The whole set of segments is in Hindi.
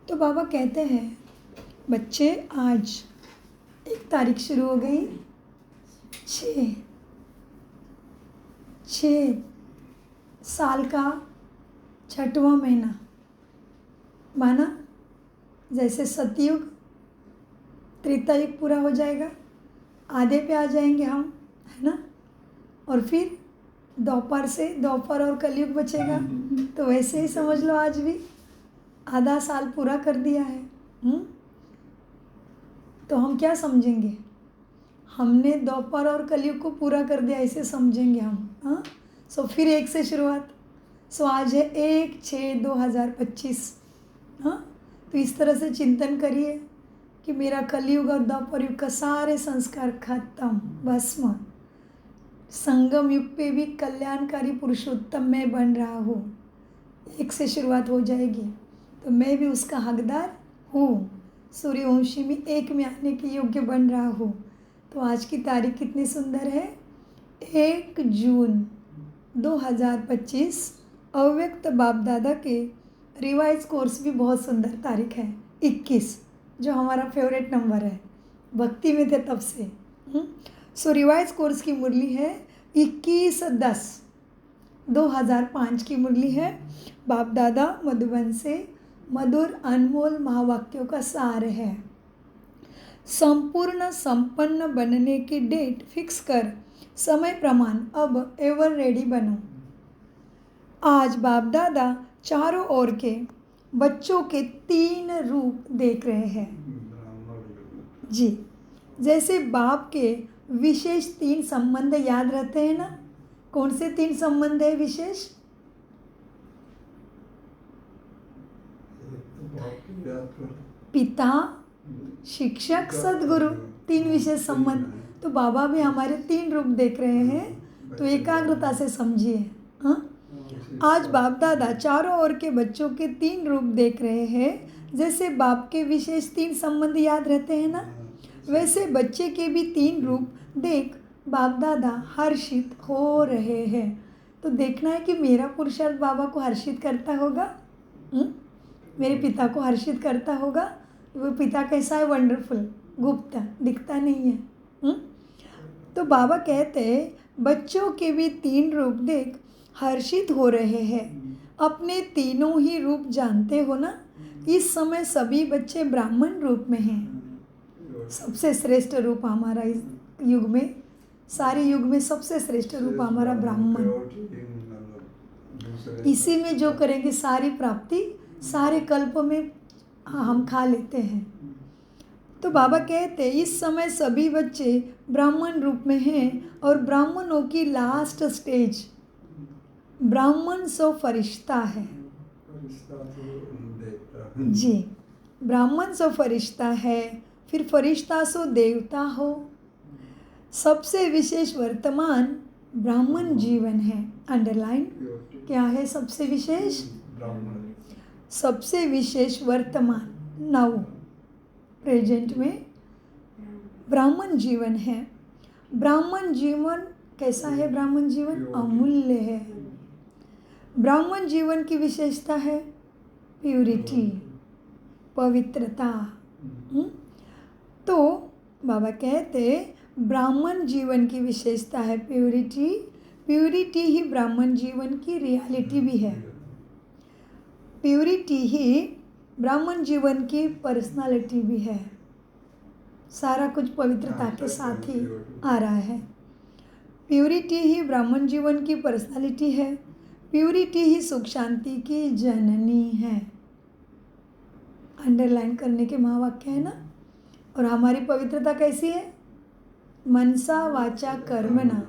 तो बाबा कहते हैं बच्चे आज 1 तारीख शुरू हो गई, 6 साल का 6वां महीना माना। जैसे सतयुग त्रेता युग पूरा हो जाएगा, आधे पे आ जाएंगे हम, है ना। और फिर द्वापर और कलयुग बचेगा। तो वैसे ही समझ लो आज भी आधा साल पूरा कर दिया है। तो हम क्या समझेंगे, हमने द्वापर और कलयुग को पूरा कर दिया ऐसे समझेंगे हम। सो फिर 1 से शुरुआत। सो आज है 1/6/2025। तो इस तरह से चिंतन करिए कि मेरा कलयुग और द्वापर युग का सारे संस्कार खत्म, भस्म। संगम युग पे भी कल्याणकारी पुरुषोत्तम मैं बन रहा हूँ। 1 से शुरुआत हो जाएगी तो मैं भी उसका हकदार हूँ। सूर्यवंशी में 1 में आने के योग्य बन रहा हूँ। तो आज की तारीख कितनी सुंदर है, 1 जून 2025। अव्यक्त बाप दादा के रिवाइज कोर्स भी बहुत सुंदर तारीख है 21, जो हमारा फेवरेट नंबर है, भक्ति में थे तब से। सो रिवाइज कोर्स की मुरली है 21/10/2005 की मुरली है। बाप दादा मधुबन से मधुर अनमोल महावाक्यों का सार है। संपूर्ण संपन्न बनने की डेट फिक्स कर समय प्रमाण अब एवर रेडी बनो। आज बाप दादा चारों ओर के बच्चों के 3 रूप देख रहे हैं जी। जैसे बाप के विशेष 3 संबंध याद रहते हैं ना। कौन से 3 संबंध है विशेष? पिता, शिक्षक, सदगुरु, 3 विशेष संबंध। तो बाबा भी हमारे 3 रूप देख रहे हैं। तो एकाग्रता से समझिए। आज बाप दादा चारों ओर के बच्चों के 3 रूप देख रहे हैं। जैसे बाप के विशेष 3 संबंध याद रहते हैं ना, वैसे बच्चे के भी 3 रूप देख बाप दादा हर्षित हो रहे हैं। तो देखना है कि मेरा पुरुषार्थ बाबा को हर्षित करता होगा, मेरे पिता को हर्षित करता होगा। वो पिता कैसा है, वंडरफुल, गुप्त, दिखता नहीं है। तो बाबा कहते हैं बच्चों के भी 3 रूप देख हर्षित हो रहे हैं। अपने तीनों ही रूप जानते हो ना। इस समय सभी बच्चे ब्राह्मण रूप में हैं। सबसे श्रेष्ठ रूप हमारा इस युग में, सारे युग में सबसे श्रेष्ठ रूप हमारा ब्राह्मण। इसी में जो करेंगे सारी प्राप्ति सारे कल्प में हम खा लेते हैं। तो बाबा कहते हैं इस समय सभी बच्चे ब्राह्मण रूप में हैं और ब्राह्मणों की लास्ट स्टेज ब्राह्मण सो फरिश्ता है जी। ब्राह्मण सो फरिश्ता है, फिर फरिश्ता सो देवता हो। सबसे विशेष वर्तमान ब्राह्मण जीवन है। अंडरलाइन क्या है सबसे विशेष? सबसे विशेष वर्तमान नाउ प्रेजेंट में ब्राह्मण जीवन है। ब्राह्मण जीवन कैसा है? ब्राह्मण जीवन अमूल्य है। ब्राह्मण जीवन की विशेषता है प्यूरिटी, पवित्रता। तो बाबा कहते ब्राह्मण जीवन की विशेषता है प्यूरिटी। प्यूरिटी ही ब्राह्मण जीवन की रियलिटी भी है। प्यूरिटी ही ब्राह्मण जीवन की पर्सनालिटी भी है। सारा कुछ पवित्रता के साथ ही आ रहा है। प्यूरिटी ही ब्राह्मण जीवन की पर्सनालिटी है। प्यूरिटी ही सुख शांति की जननी है। अंडरलाइन करने के महावाक्य है ना। और हमारी पवित्रता कैसी है? मनसा वाचा कर्मणा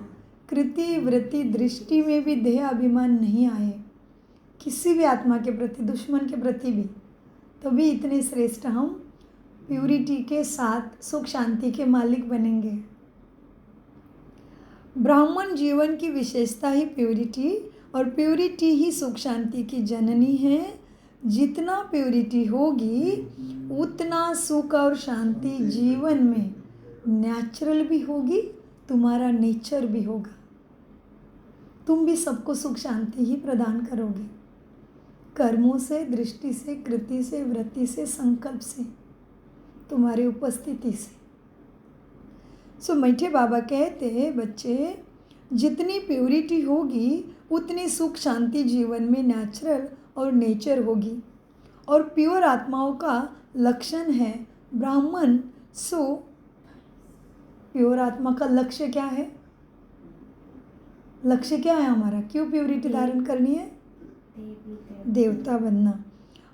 कृति वृत्ति दृष्टि में भी देह अभिमान नहीं आए। किसी भी आत्मा के प्रति, दुश्मन के प्रति भी, तो भी इतने श्रेष्ठ हम प्यूरिटी के साथ सुख शांति के मालिक बनेंगे। ब्राह्मण जीवन की विशेषता ही प्यूरिटी, और प्यूरिटी ही सुख शांति की जननी है। जितना प्यूरिटी होगी उतना सुख और शांति जीवन में नेचुरल भी होगी, तुम्हारा नेचर भी होगा। तुम भी सबको सुख शांति ही प्रदान करोगे। कर्मों से, दृष्टि से, कृति से, वृत्ति से, संकल्प से, तुम्हारी उपस्थिति से। सो मीठे बाबा कहते हैं बच्चे, जितनी प्योरिटी होगी उतनी सुख शांति जीवन में नेचुरल और नेचर होगी। और प्योर आत्माओं का लक्षण है ब्राह्मण। सो प्योर आत्मा का लक्ष्य क्या है? लक्ष्य क्या है हमारा? क्यों प्योरिटी धारण करनी है? देवता बनना।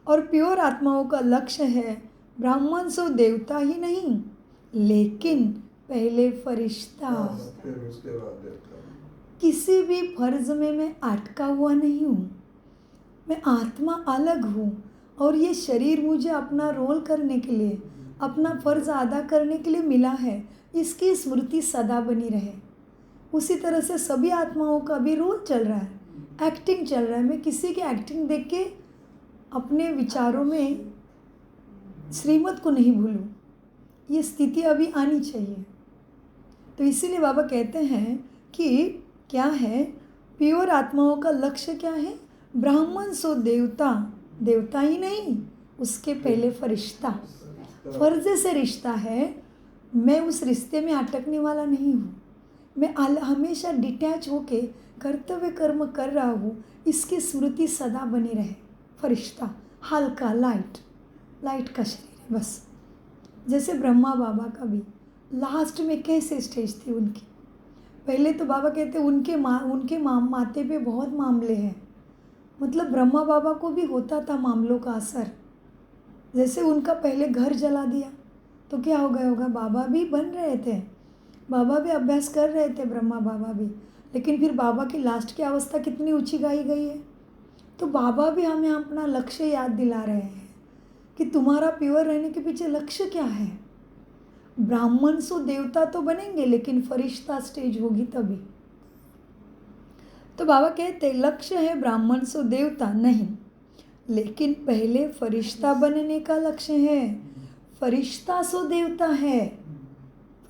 और प्योर आत्माओं का लक्ष्य है ब्राह्मण सो देवता ही नहीं, लेकिन पहले फरिश्ता। किसी भी फर्ज में मैं अटका हुआ नहीं हूँ, मैं आत्मा अलग हूँ और ये शरीर मुझे अपना रोल करने के लिए, अपना फर्ज अदा करने के लिए मिला है। इसकी स्मृति सदा बनी रहे। उसी तरह से सभी आत्माओं का भी रोल चल रहा है, एक्टिंग चल रहा है। मैं किसी की एक्टिंग देख के अपने विचारों में श्रीमत को नहीं भूलूं, ये स्थिति अभी आनी चाहिए। तो इसीलिए बाबा कहते हैं कि क्या है प्योर आत्माओं का लक्ष्य क्या है? ब्राह्मण सो देवता, देवता ही नहीं, उसके पहले फरिश्ता। फर्ज से रिश्ता है, मैं उस रिश्ते में अटकने वाला नहीं हूँ। मैं हमेशा डिटैच होके कर्तव्य कर्म कर रहा हूँ, इसकी स्मृति सदा बनी रहे। फरिश्ता हल्का, लाइट का शरीर है बस। जैसे ब्रह्मा बाबा का भी लास्ट में कैसे स्टेज थी उनकी? पहले तो बाबा कहते उनके माथे पे बहुत मामले हैं, मतलब ब्रह्मा बाबा को भी होता था मामलों का असर। जैसे उनका पहले घर जला दिया तो क्या हो गया होगा? बाबा भी बन रहे थे, बाबा भी अभ्यास कर रहे थे, ब्रह्मा बाबा भी, लेकिन फिर बाबा की लास्ट की अवस्था कितनी ऊंची गाई गई है। तो बाबा भी हमें अपना लक्ष्य याद दिला रहे हैं कि तुम्हारा प्योर रहने के पीछे लक्ष्य क्या है। ब्राह्मण सो देवता तो बनेंगे, लेकिन फरिश्ता स्टेज होगी तभी। तो बाबा कहते लक्ष्य है ब्राह्मण सो देवता नहीं, लेकिन पहले फरिश्ता बनने का लक्ष्य है। फरिश्ता सो देवता है,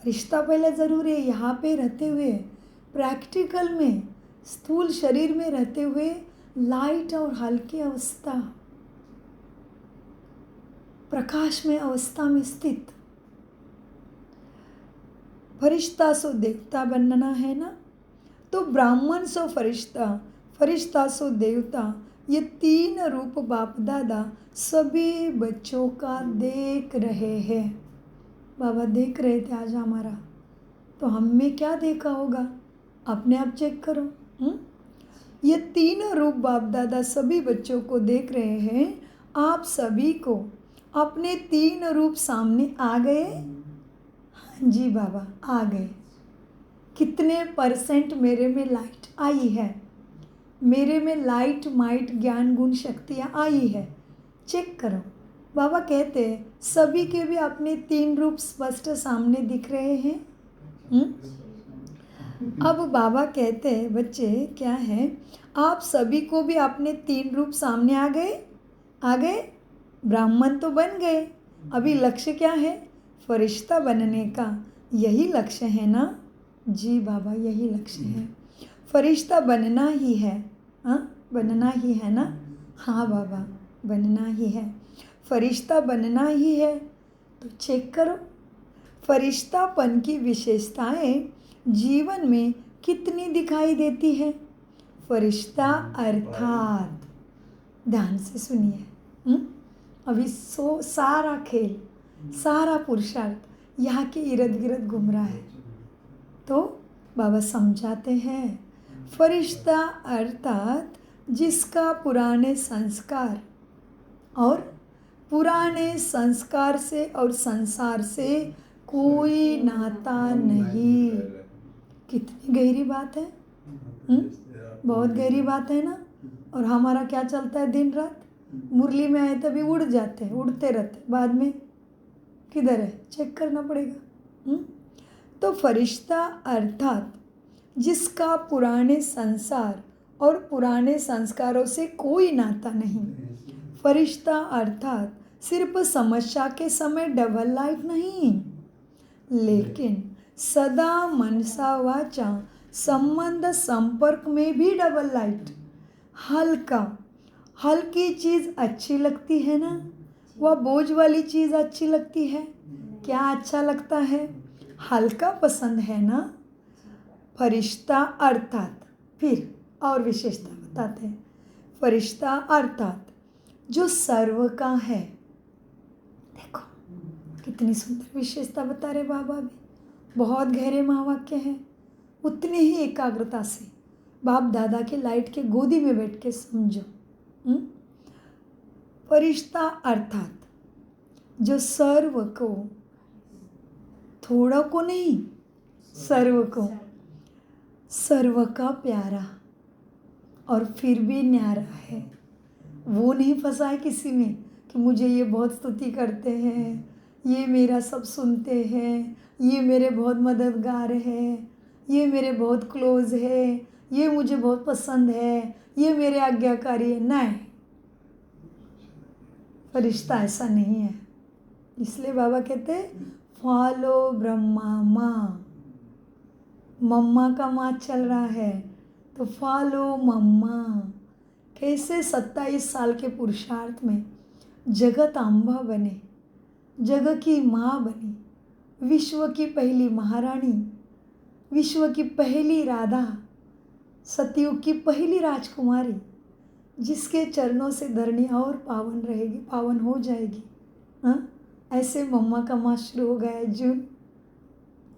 फरिश्ता पहले ज़रूरी है। यहाँ पे रहते हुए प्रैक्टिकल में, स्थूल शरीर में रहते हुए लाइट और हल्की अवस्था, प्रकाश में अवस्था में स्थित फरिश्ता सो देवता बनना है ना। तो ब्राह्मण सो फरिश्ता, फरिश्ता सो देवता, ये तीन रूप बाप दादा सभी बच्चों का देख रहे हैं। बाबा देख रहे थे आज हमारा, तो हम में क्या देखा होगा? अपने आप चेक करो। ये तीन रूप बाप दादा सभी बच्चों को देख रहे हैं। आप सभी को अपने तीन रूप सामने आ गए? हाँ जी बाबा, आ गए। कितने परसेंट मेरे में लाइट आई है? मेरे में लाइट, माइट, ज्ञान, गुण, शक्तियाँ आई है। चेक करो। बाबा कहते हैं सभी के भी अपने तीन रूप स्पष्ट सामने दिख रहे हैं। अब बाबा कहते हैं बच्चे क्या है, आप सभी को भी अपने तीन रूप सामने आ गए। ब्राह्मण तो बन गए, अभी लक्ष्य क्या है? फरिश्ता बनने का। यही लक्ष्य है ना? जी बाबा, यही लक्ष्य है। फरिश्ता बनना ही है। हाँ, बनना ही है ना? हाँ बाबा, बनना ही है, फरिश्ता बनना ही है। तो चेक करो फरिश्तापन की विशेषताएं जीवन में कितनी दिखाई देती है। फरिश्ता अर्थात, ध्यान से सुनिए, अभी सारा खेल, सारा पुरुषार्थ यहाँ के इर्द गिर्द घूम रहा है। तो बाबा समझाते हैं फरिश्ता अर्थात जिसका पुराने संस्कार से और संसार से कोई नाता नहीं। कितनी गहरी बात है, बहुत गहरी बात है ना। और हमारा क्या चलता है दिन रात? मुरली में आए तभी उड़ जाते हैं, उड़ते रहते, बाद में किधर है चेक करना पड़ेगा। तो फरिश्ता अर्थात जिसका पुराने संसार और पुराने संस्कारों से कोई नाता नहीं। फरिश्ता अर्थात सिर्फ समस्या के समय डबल लाइट नहीं, लेकिन सदा मनसा वाचा संबंध संपर्क में भी डबल लाइट, हल्का, हल्की चीज़ अच्छी लगती है ना, वह बोझ वाली चीज़ अच्छी लगती है? क्या अच्छा लगता है? हल्का पसंद है ना? फरिश्ता अर्थात, फिर और विशेषता बताते हैं। फरिश्ता अर्थात जो सर्व का है। देखो कितनी सुंदर विशेषता बता रहे बाबा भी। बहुत गहरे महावाक्य हैं। उतने ही एकाग्रता से बाप दादा के लाइट के गोदी में बैठ के समझो। फरिश्ता अर्थात जो सर्व को, थोड़ा को नहीं, सर्व को, सर्व का प्यारा और फिर भी न्यारा है। वो नहीं फंसा है किसी में कि मुझे ये बहुत स्तुति करते हैं, ये मेरा सब सुनते हैं, ये मेरे बहुत मददगार हैं, ये मेरे बहुत क्लोज है, ये मुझे बहुत पसंद है, ये मेरे आज्ञाकारी है। नहीं, फरिश्ता ऐसा नहीं है। इसलिए बाबा कहते हैं फॉलो ब्रह्मा माँ। मम्मा का माँ चल रहा है तो फॉलो मम्मा। कैसे 27 साल के पुरुषार्थ में जगत अम्बा बने, जगत की माँ बनी, विश्व की पहली महारानी, विश्व की पहली राधा, सतयुग की पहली राजकुमारी, जिसके चरणों से धरनी और पावन रहेगी, पावन हो जाएगी। हाँ, ऐसे मम्मा का मास शुरू हो गया है जून।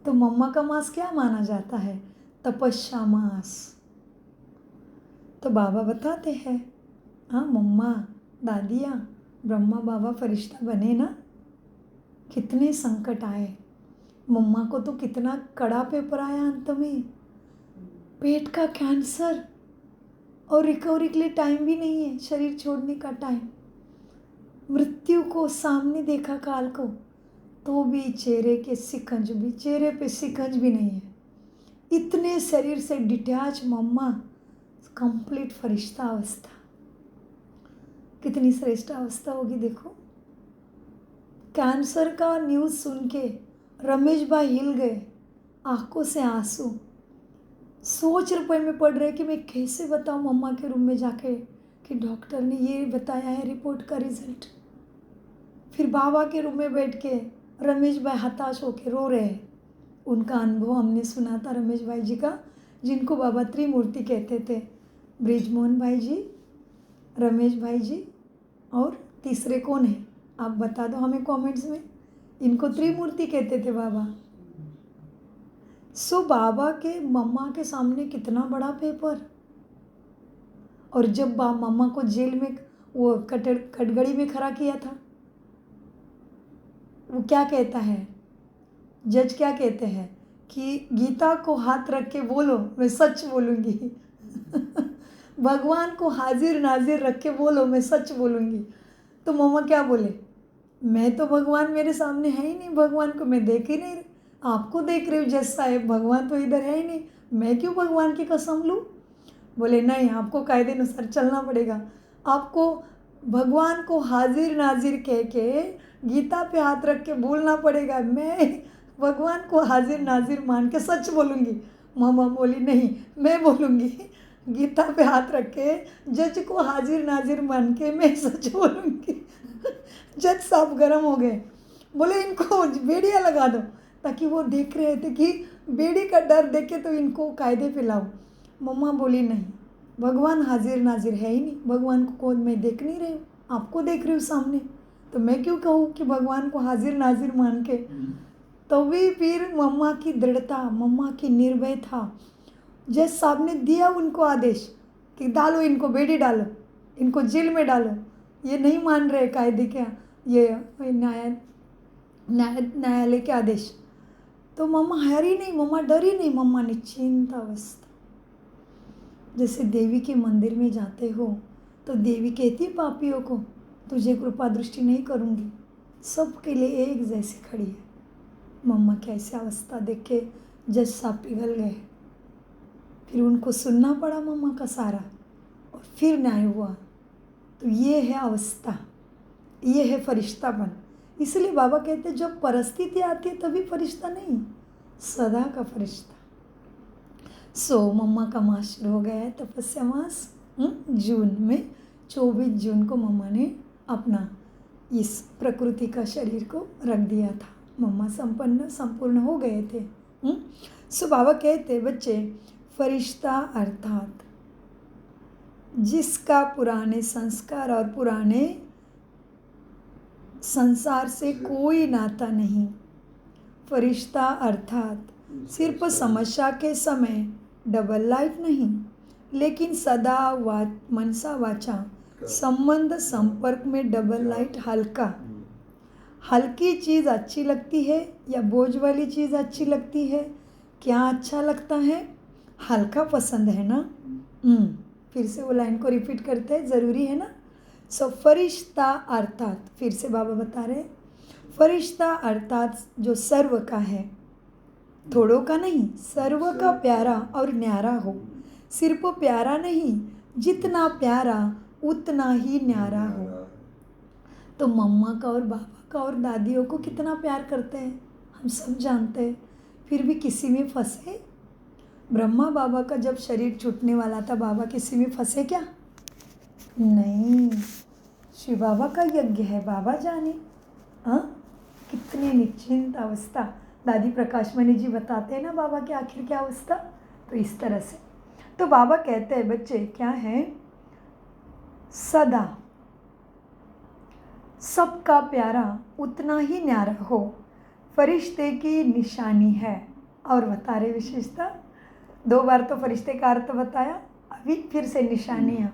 तो मम्मा का मास क्या माना जाता है? तपस्या मास। तो बाबा बताते हैं, हाँ मम्मा दादियाँ ब्रह्मा बाबा फरिश्ता बने ना, कितने संकट आए। मम्मा को तो कितना कड़ा पेपर आया अंत में, पेट का कैंसर, और रिकवरी के लिए टाइम भी नहीं है, शरीर छोड़ने का टाइम। मृत्यु को सामने देखा काल को, तो भी चेहरे पे सिकंज भी नहीं है। इतने शरीर से डिटैच मम्मा, कंप्लीट फरिश्ता अवस्था। कितनी श्रेष्ठ अवस्था होगी देखो। कैंसर का न्यूज़ सुन के रमेश भाई हिल गए, आंखों से आंसू। सोच रुपए में पड़ रहे कि मैं कैसे बताऊं मम्मा के रूम में जाके कि डॉक्टर ने ये बताया है रिपोर्ट का रिजल्ट। फिर बाबा के रूम में बैठ के रमेश भाई हताश होके रो रहे हैं। उनका अनुभव हमने सुना था रमेश भाई जी का, जिनको बाबा त्रिमूर्ति कहते थे। ब्रिजमोहन भाई जी, रमेश भाई जी, और तीसरे कौन है आप बता दो हमें कमेंट्स में। इनको त्रिमूर्ति कहते थे बाबा। सो बाबा के मम्मा के सामने कितना बड़ा पेपर। और जब मम्मा को जेल में वो कटघड़ी में खड़ा किया था, वो क्या कहता है, जज क्या कहते हैं कि गीता को हाथ रख के बोलो मैं सच बोलूँगी। भगवान को हाजिर नाजिर रख के बोलो मैं सच बोलूँगी। तो मम्मा क्या बोले, मैं तो भगवान मेरे सामने है ही नहीं, भगवान को मैं देख ही नहीं, आपको देख रही हूँ जज साहब, भगवान तो इधर है ही नहीं, मैं क्यों भगवान की कसम लूँ। बोले नहीं, आपको कायदे अनुसार चलना पड़ेगा, आपको भगवान को हाजिर नाजिर कह के गीता पे हाथ रख के बोलना पड़ेगा, मैं भगवान को हाजिर नाजिर मान के सच बोलूँगी। मामा बोली नहीं, मैं बोलूँगी, गीता पे हाथ रख के जज को हाजिर नाजिर मान के मैं सच बोलूँगी। जज साहब गर्म हो गए, बोले इनको बेड़ियाँ लगा दो, ताकि वो देख रहे थे कि बेड़ी का डर देखे तो इनको कायदे पे लाओ। मम्मा बोली नहीं, भगवान हाजिर नाजिर है ही नहीं, भगवान को मैं देख नहीं रही हूँ, आपको देख रही हूँ सामने, तो मैं क्यों कहूँ कि भगवान को हाजिर नाजिर मान के। तो भी फिर मम्मा की दृढ़ता, मम्मा की निर्भयता, जज साहब ने दिया उनको आदेश कि डालो इनको, बेड़ी डालो, इनको जेल में डालो। ये नहीं मान रहे कायदे क्या, ये न्यायालय के आदेश। तो मम्मा हारी नहीं, मम्मा डरी नहीं, मम्मा निश्चिंत अवस्था। जैसे देवी के मंदिर में जाते हो तो देवी कहती है पापियों को तुझे कृपा दृष्टि नहीं करूँगी, सबके लिए एक जैसी खड़ी है। मम्मा की ऐसी अवस्था देख के जज साहब पिघल गए। फिर उनको सुनना पड़ा मम्मा का सारा, और फिर न्याय हुआ। तो ये है अवस्था, ये है फरिश्तापन। इसलिए बाबा कहते हैं जब परिस्थिति आती है तभी फरिश्ता नहीं, सदा का फरिश्ता। सो मम्मा का मास शुरू हो गया है, तपस्या मास जून में 24 जून को मम्मा ने अपना इस प्रकृति का शरीर को रख दिया था। मम्मा संपूर्ण हो गए थे। सो बाबा कहते बच्चे, फरिश्ता अर्थात जिसका पुराने संस्कार और पुराने संसार से कोई नाता नहीं। फरिश्ता अर्थात सिर्फ समस्या के समय डबल लाइट नहीं, लेकिन सदा मनसा वाचा संबंध संपर्क में डबल लाइट। हल्की चीज़ अच्छी लगती है या बोझ वाली चीज़ अच्छी लगती है? क्या अच्छा लगता है? हल्का पसंद है ना। फिर से वो लाइन को रिपीट करते हैं, ज़रूरी है ना। सो फरिश्ता अर्थात, फिर से बाबा बता रहे, फरिश्ता अर्थात जो सर्व का है, थोड़ों का नहीं, सर्व का प्यारा और न्यारा हो। सिर्फ प्यारा नहीं, जितना प्यारा उतना ही न्यारा हो। तो मम्मा का और बाबा का और दादियों को कितना प्यार करते हैं हम सब जानते हैं, फिर भी किसी में फंसे। ब्रह्मा बाबा का जब शरीर छूटने वाला था, बाबा किसी में फंसे क्या? नहीं, शिव बाबा का यज्ञ है, बाबा जाने। कितनी निश्चिंत अवस्था। दादी प्रकाश मणि जी बताते हैं ना बाबा के आखिर क्या अवस्था। तो इस तरह से तो बाबा कहते हैं बच्चे क्या है, सदा सबका प्यारा उतना ही न्यारा हो, फरिश्ते की निशानी है। और बता रहे विशेषता, 2 बार तो फरिश्ते का अर्थ बताया, अभी फिर से निशानियाँ।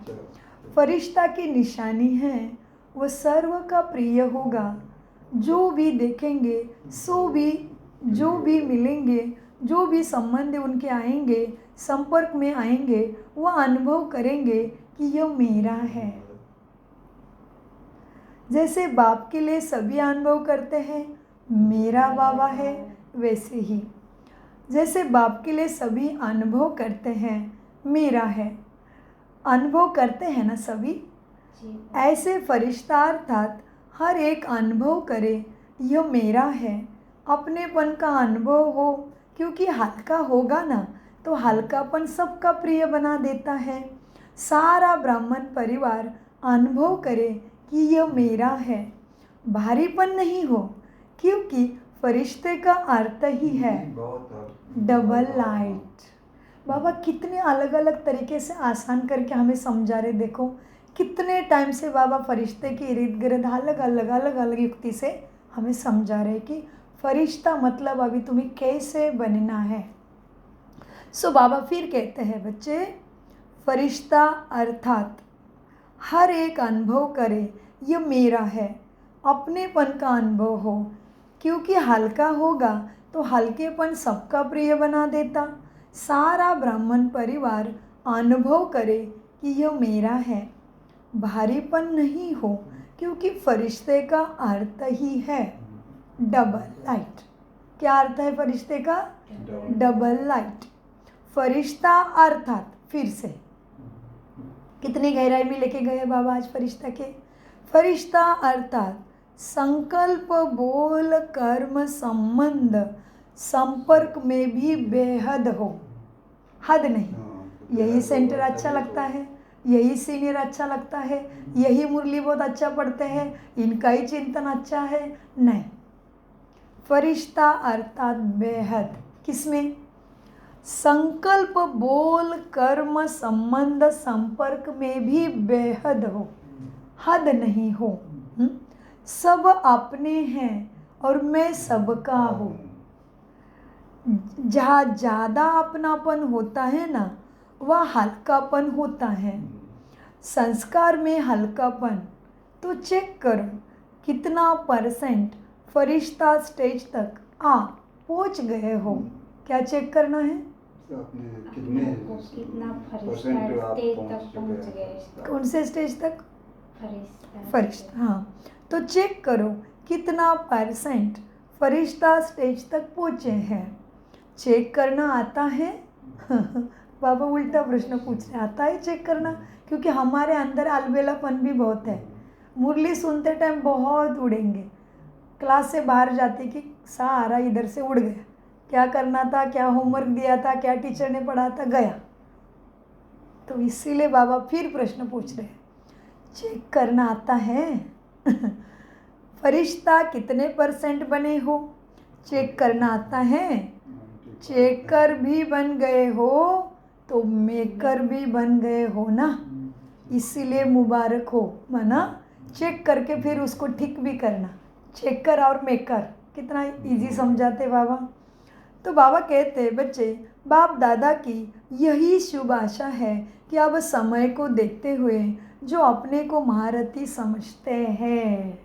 फरिश्ता की निशानी है, वो सर्व का प्रिय होगा। जो भी देखेंगे, जो भी मिलेंगे, जो भी संबंध उनके आएंगे, संपर्क में आएंगे, वो अनुभव करेंगे कि यह मेरा है। जैसे बाप के लिए सभी अनुभव करते हैं मेरा बाबा है, वैसे ही जैसे बाप के लिए सभी अनुभव करते हैं मेरा है, अनुभव करते हैं ना सभी, ऐसे फरिश्ता अर्थात हर एक अनुभव करे यह मेरा है। अपनेपन का अनुभव हो, क्योंकि हल्का होगा ना तो हल्कापन सबका प्रिय बना देता है। सारा ब्राह्मण परिवार अनुभव करे कि यह मेरा है, भारीपन नहीं हो, क्योंकि फरिश्ते का अर्थ ही है डबल लाइट। बाबा कितने अलग अलग तरीके से आसान करके हमें समझा रहे। देखो कितने टाइम से बाबा फरिश्ते के इर्द गिर्द अलग अलग युक्ति से हमें समझा रहे कि फरिश्ता मतलब अभी तुम्हें कैसे बनना है। सो बाबा फिर कहते हैं बच्चे, फरिश्ता अर्थात हर एक अनुभव करे ये मेरा है, अपनेपन का अनुभव हो, क्योंकि हल्का होगा तो हल्केपन सबका प्रिय बना देता। सारा ब्राह्मण परिवार अनुभव करे कि यह मेरा है, भारीपन नहीं हो, क्योंकि फरिश्ते का अर्थ ही है डबल लाइट। क्या अर्थ है फरिश्ते का? Double light. फरिश्ता अर्थात, फिर से कितनी गहराई में लेके गए बाबा आज फरिश्ता के। फरिश्ता अर्थात संकल्प बोल कर्म संबंध संपर्क में भी बेहद हो, हद नहीं। यही सेंटर अच्छा लगता है, यही सीनियर अच्छा लगता है, यही मुरली बहुत अच्छा पढ़ते हैं, इनका ही चिंतन अच्छा है, नहीं। फरिश्ता अर्थात बेहद, किसमें? संकल्प बोल कर्म संबंध संपर्क में भी बेहद हो, हद नहीं हो। सब अपने हैं और मैं सबका हूँ। जहाँ ज़्यादा अपनापन होता है ना, वह हल्कापन होता है। संस्कार में हल्कापन तो चेक करो कितना परसेंट फरिश्ता स्टेज तक आप पहुँच गए हो। क्या चेक करना है? कितना फरिश्ता स्टेज तक पहुँच गए। कौन से स्टेज तक? फरिश्ता। हाँ, तो चेक करो कितना परसेंट फरिश्ता स्टेज तक पहुँचे हैं। चेक करना आता है? बाबा उल्टा प्रश्न पूछ रहे, आता है चेक करना? क्योंकि हमारे अंदर अलबेलापन भी बहुत है। मुरली सुनते टाइम बहुत उड़ेंगे, क्लास से बाहर जाते कि सारा इधर से उड़ गया, क्या करना था, क्या होमवर्क दिया था, क्या टीचर ने पढ़ा था, गया। तो इसीलिए बाबा फिर प्रश्न पूछ रहे हैं, चेक करना आता है? फरिश्ता कितने % बने हो? चेक करना आता है? चेकर भी बन गए हो तो मेकर भी बन गए हो ना, इसीलिए मुबारक हो। माना चेक करके फिर उसको ठीक भी करना। चेकर और मेकर कितना इजी समझाते बाबा। तो बाबा कहते बच्चे, बाप दादा की यही शुभ आशा है कि अब समय को देखते हुए जो अपने को महारथी समझते हैं,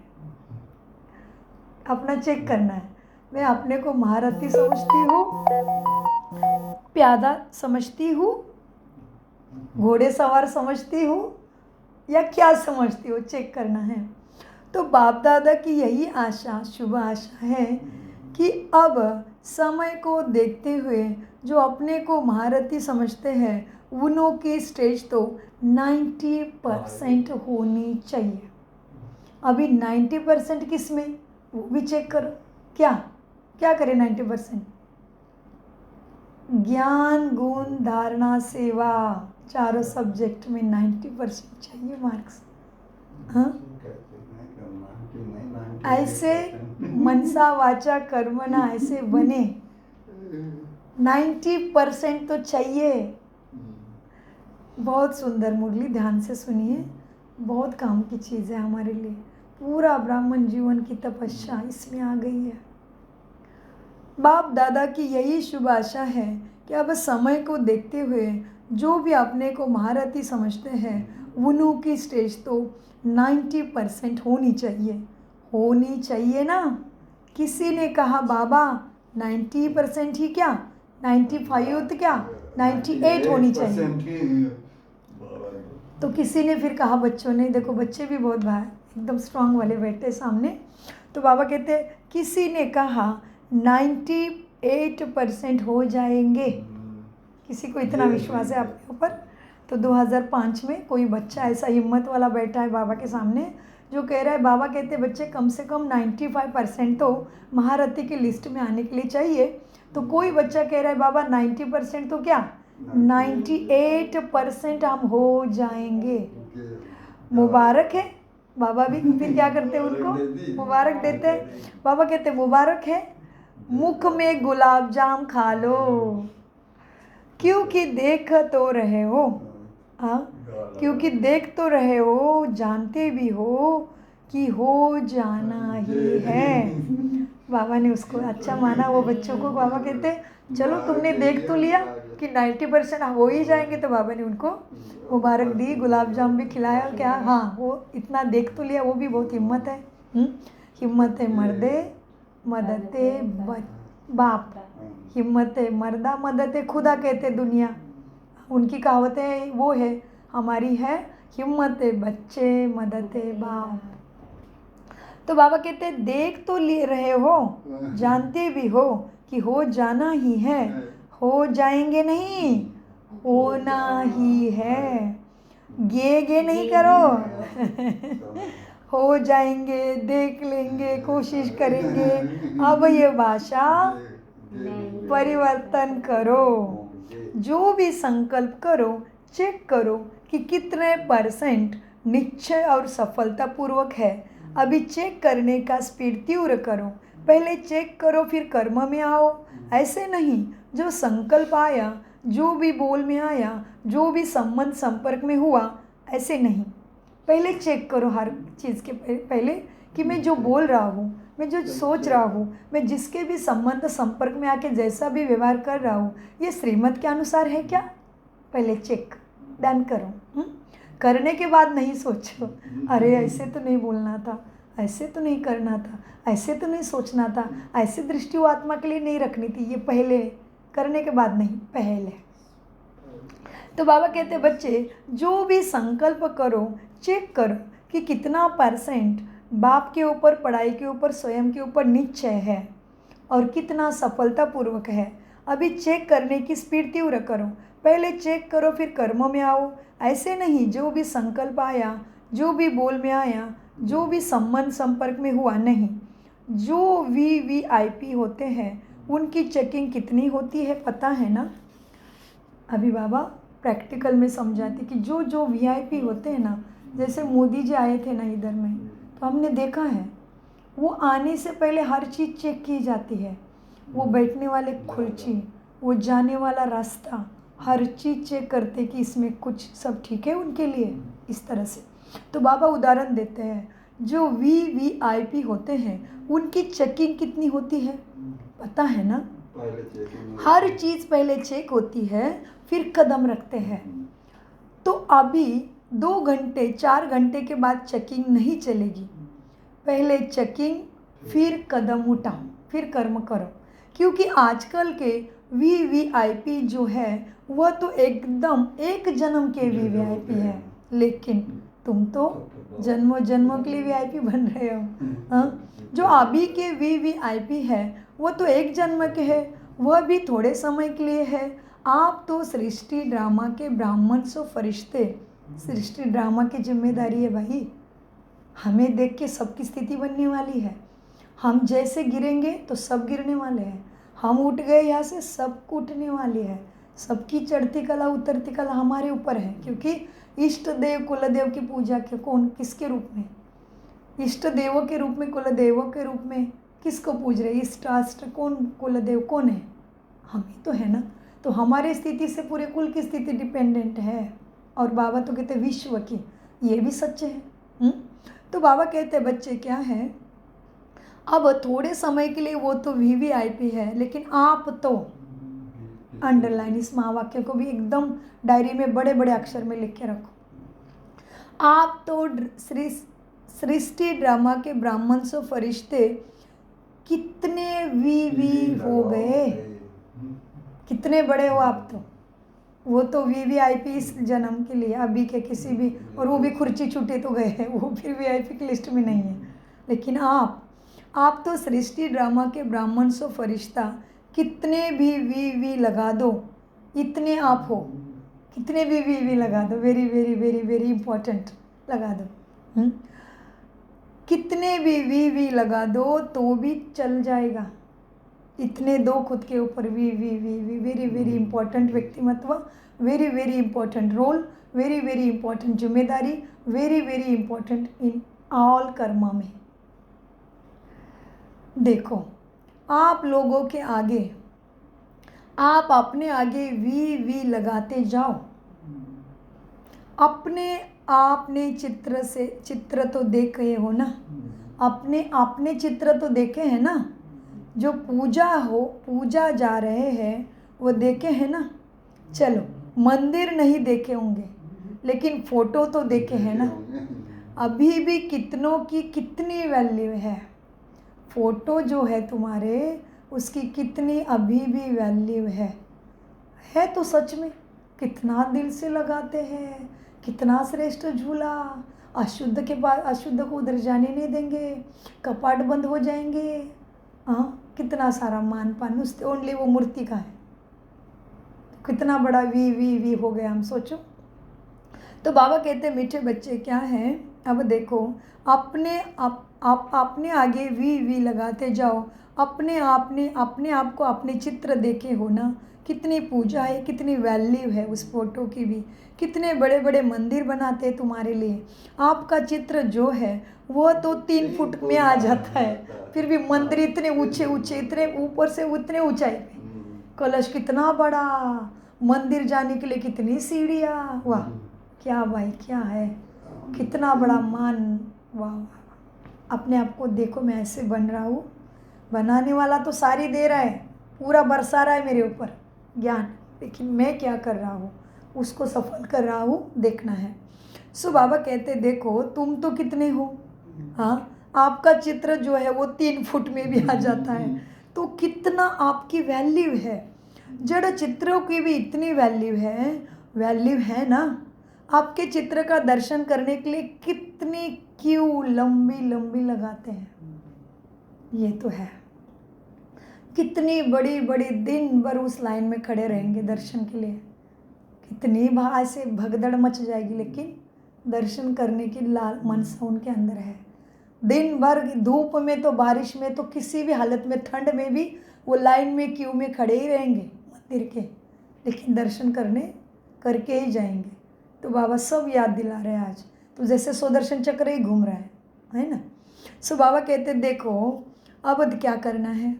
अपना चेक करना है। मैं अपने को महारथी समझती हूँ, प्यादा समझती हूँ, घोड़े सवार समझती हूँ, या क्या समझती हूँ, चेक करना है। तो बाप दादा की यही आशा, शुभ आशा है कि अब समय को देखते हुए जो अपने को महारथी समझते हैं उनों की स्टेज तो 90% होनी चाहिए। अभी 90% किस में, वो भी चेक करो। क्या क्या करें 90%? ज्ञान गुण धारणा सेवा, चारों सब्जेक्ट में 90% चाहिए मार्क्स। हाँ, ऐसे मनसा वाचा कर्मना ऐसे बने, 90% तो चाहिए। बहुत सुंदर मुरली, ध्यान से सुनिए, बहुत काम की चीज़ है हमारे लिए। पूरा ब्राह्मण जीवन की तपस्या इसमें आ गई है। बाप दादा की यही शुभ आशा है कि अब समय को देखते हुए जो भी अपने को महारथी समझते हैं उनों की स्टेज तो 90% होनी चाहिए। होनी चाहिए ना। किसी ने कहा बाबा 90% ही क्या, 95 तो क्या, 98 होनी चाहिए। तो किसी ने फिर कहा, बच्चों ने, देखो बच्चे भी बहुत भाई एकदम स्ट्रांग वाले बैठे सामने। तो बाबा कहते किसी ने कहा 98% हो जाएंगे। किसी को इतना विश्वास है आपके ऊपर? तो 2005 में कोई बच्चा ऐसा हिम्मत वाला बैठा है बाबा के सामने जो कह रहा है, बाबा कहते बच्चे कम से कम 95% तो महारथी की लिस्ट में आने के लिए चाहिए। तो कोई बच्चा कह रहा है बाबा 90% तो क्या, 98% हम हो जाएंगे। मुबारक है। बाबा भी फिर क्या करते हैं, उनको मुबारक देते हैं। बाबा कहते मुबारक है, मुख में गुलाब जाम खा लो, क्योंकि देख तो रहे हो। हाँ, क्योंकि देख तो रहे हो, जानते भी हो कि हो जाना ही है। बाबा ने उसको अच्छा माना वो बच्चों को। बाबा कहते चलो तुमने देख तो लिया कि 90% हो ही जाएंगे, तो बाबा ने उनको मुबारक दी, गुलाब जाम भी खिलाया। क्या, हाँ, वो इतना देख तो लिया, वो भी बहुत हिम्मत है। हिम्मत है मर्दे मदते बाप, हिम्मत है मर्दा मदते खुदा कहते दुनिया। उनकी कहावतें वो है, हमारी है हिम्मत है बच्चे मदते बाप। तो बाबा कहते देख तो ले रहे हो, जानते भी हो कि हो जाना ही है। हो जाएंगे नहीं, होना ही है। गे नहीं करो। हो जाएंगे, देख लेंगे, कोशिश करेंगे। अब ये भाषा परिवर्तन करो। जो भी संकल्प करो, चेक करो कि कितने % निश्चय और सफलतापूर्वक है। अभी चेक करने का स्पीड तीव्र करो। पहले चेक करो फिर कर्म में आओ। ऐसे नहीं, जो संकल्प आया, जो भी बोल में आया, जो भी संबंध संपर्क में हुआ, ऐसे नहीं। पहले चेक करो हर चीज़ के पहले कि मैं जो बोल रहा हूँ, मैं जो सोच रहा हूँ, मैं जिसके भी संबंध संपर्क में आके जैसा भी व्यवहार कर रहा हूँ, ये श्रीमत के अनुसार है क्या? पहले चेक डन करो। करने के बाद नहीं सोचो, अरे ऐसे तो नहीं बोलना था, ऐसे तो नहीं करना था, ऐसे तो नहीं सोचना था, ऐसे दृष्टि वो आत्मा के लिए नहीं रखनी थी। ये पहले, करने के बाद नहीं, पहले। तो बाबा कहते बच्चे जो भी संकल्प करो, चेक करो कि कितना % बाप के ऊपर, पढ़ाई के ऊपर, स्वयं के ऊपर निश्चय है और कितना सफलतापूर्वक है। अभी चेक करने की स्पीड तीव्र करो। पहले चेक करो फिर कर्मों में आओ। ऐसे नहीं, जो भी संकल्प आया, जो भी बोल में आया, जो भी संबंध संपर्क में हुआ, नहीं। जो VIP होते हैं उनकी चेकिंग कितनी होती है पता है ना? अभी बाबा प्रैक्टिकल में समझाते कि जो VIP होते हैं ना, जैसे मोदी जी आए थे ना इधर में, तो हमने देखा है वो आने से पहले हर चीज़ चेक की जाती है। वो बैठने वाले कुर्सी, वो जाने वाला रास्ता, हर चीज़ चेक करते कि इसमें कुछ सब ठीक है उनके लिए, इस तरह से। तो बाबा उदाहरण देते हैं, जो VVIP होते हैं उनकी चेकिंग कितनी होती है पता है ना? हर चीज़ पहले चेक होती है, फिर कदम रखते हैं। तो अभी 2 घंटे 4 घंटे के बाद चेकिंग नहीं चलेगी, पहले चेकिंग फिर कदम उठाओ, फिर कर्म करो। क्योंकि आजकल के VVIP जो है वह तो एकदम एक जन्म के VVIP है, लेकिन तुम तो जन्मों जन्मों के लिए VIP बन रहे हो। हाँ, जो अभी के VVIP है वो तो एक जन्म के है, वह भी थोड़े समय के लिए है। आप तो सृष्टि ड्रामा के ब्राह्मण सो फरिश्ते, सृष्टि ड्रामा की जिम्मेदारी है भाई। हमें देख के सबकी स्थिति बनने वाली है। हम जैसे गिरेंगे तो सब गिरने वाले हैं, हम उठ गए यहाँ से सब उठने वाले हैं। सबकी चढ़ती कला उतरती कला हमारे ऊपर है, क्योंकि इष्ट देव कुलदेव की पूजा के कौन किसके रूप में? इष्ट देवों के रूप में, कुलदेवों के रूप में किसको पूज रहे? इष्ट अष्ट कौन, कुलदेव कौन है? हम ही तो है ना। तो हमारी स्थिति से पूरे कुल की स्थिति डिपेंडेंट है। और बाबा तो कहते विश्व की, ये भी सच है। तो बाबा कहते बच्चे क्या है, अब थोड़े समय के लिए वो तो VVIP है, लेकिन आप तो अंडरलाइन इस महावाक्य को भी एकदम डायरी में बड़े बड़े अक्षर में लिख के रखो। आप तो सृष्टि ड्रामा के ब्राह्मण सो फरिश्ते कितने VV हो गए, कितने बड़े हो आप तो। वो तो VVIP इस जन्म के लिए अभी के किसी भी, और वो भी खुर्ची छूटे तो गए हैं, वो फिर VIP की लिस्ट में नहीं है। लेकिन आप तो सृष्टि ड्रामा के ब्राह्मण सो फरिश्ता, कितने भी VV लगा दो, इतने आप हो। कितने भी VV लगा दो, very very very very important लगा दो। कितने भी VV लगा दो तो भी चल जाएगा। इतने दो खुद के ऊपर VV वेरी वेरी इंपॉर्टेंट व्यक्तिमत्व, very very important role, very very important जिम्मेदारी, very very important in all कर्मा में। देखो आप लोगों के आगे, आप अपने आगे VV लगाते जाओ। आपने चित्र तो देखे हो ना, अपने चित्र तो देखे हैं ना। जो पूजा जा रहे हैं वो देखे हैं ना। चलो मंदिर नहीं देखे होंगे, लेकिन फोटो तो देखे हैं ना। अभी भी कितनों की कितनी वैल्यू है, फोटो जो है तुम्हारे उसकी कितनी अभी भी वैल्यू है तो सच में कितना दिल से लगाते हैं, कितना श्रेष्ठ झूला। अशुद्ध के बाद अशुद्ध को उधर जाने नहीं देंगे, कपाट बंद हो जाएंगे। कितना सारा मान पान उससे ओनली वो मूर्ति का है। कितना बड़ा वी हो गया हम सोचो। तो बाबा कहते मीठे बच्चे क्या हैं, अब देखो अपने आगे वी लगाते जाओ। अपने आप को अपने चित्र देखे हो ना, कितनी पूजा है, कितनी वैल्यू है उस फोटो की भी। कितने बड़े बड़े मंदिर बनाते हैं तुम्हारे लिए। आपका चित्र जो है वो तो 3 फुट में आ जाता है, फिर भी मंदिर इतने ऊंचे इतने ऊपर से उतने ऊंचाई पे। कलश कितना बड़ा, मंदिर जाने के लिए कितनी सीढ़ियाँ। वाह क्या भाई क्या है, कितना बड़ा मान। वाह अपने आप को देखो, मैं ऐसे बन रहा हूँ। बनाने वाला तो सारी दे रहा है, पूरा बरसा रहा है मेरे ऊपर ज्ञान, लेकिन मैं क्या कर रहा हूँ उसको सफल कर रहा हूँ, देखना है। सो बाबा कहते देखो तुम तो कितने हो। आपका चित्र जो है वो 3 फुट में भी आ जाता है, तो कितना आपकी वैल्यू है। जड़ चित्रों की भी इतनी वैल्यू है ना। आपके चित्र का दर्शन करने के लिए कितनी क्यू लंबी लगाते हैं, ये तो है। कितनी बड़ी दिन भर उस लाइन में खड़े रहेंगे दर्शन के लिए, कितनी भाव से भगदड़ मच जाएगी, लेकिन दर्शन करने की मनसा उनके अंदर है। दिन भर धूप में तो बारिश में तो किसी भी हालत में, ठंड में भी वो लाइन में क्यू में खड़े ही रहेंगे मंदिर के, लेकिन दर्शन करके ही जाएंगे। तो बाबा सब याद दिला रहे हैं आज। तो जैसे सुदर्शन चक्र ही घूम रहा है ना। सो बाबा कहते देखो अब क्या करना है।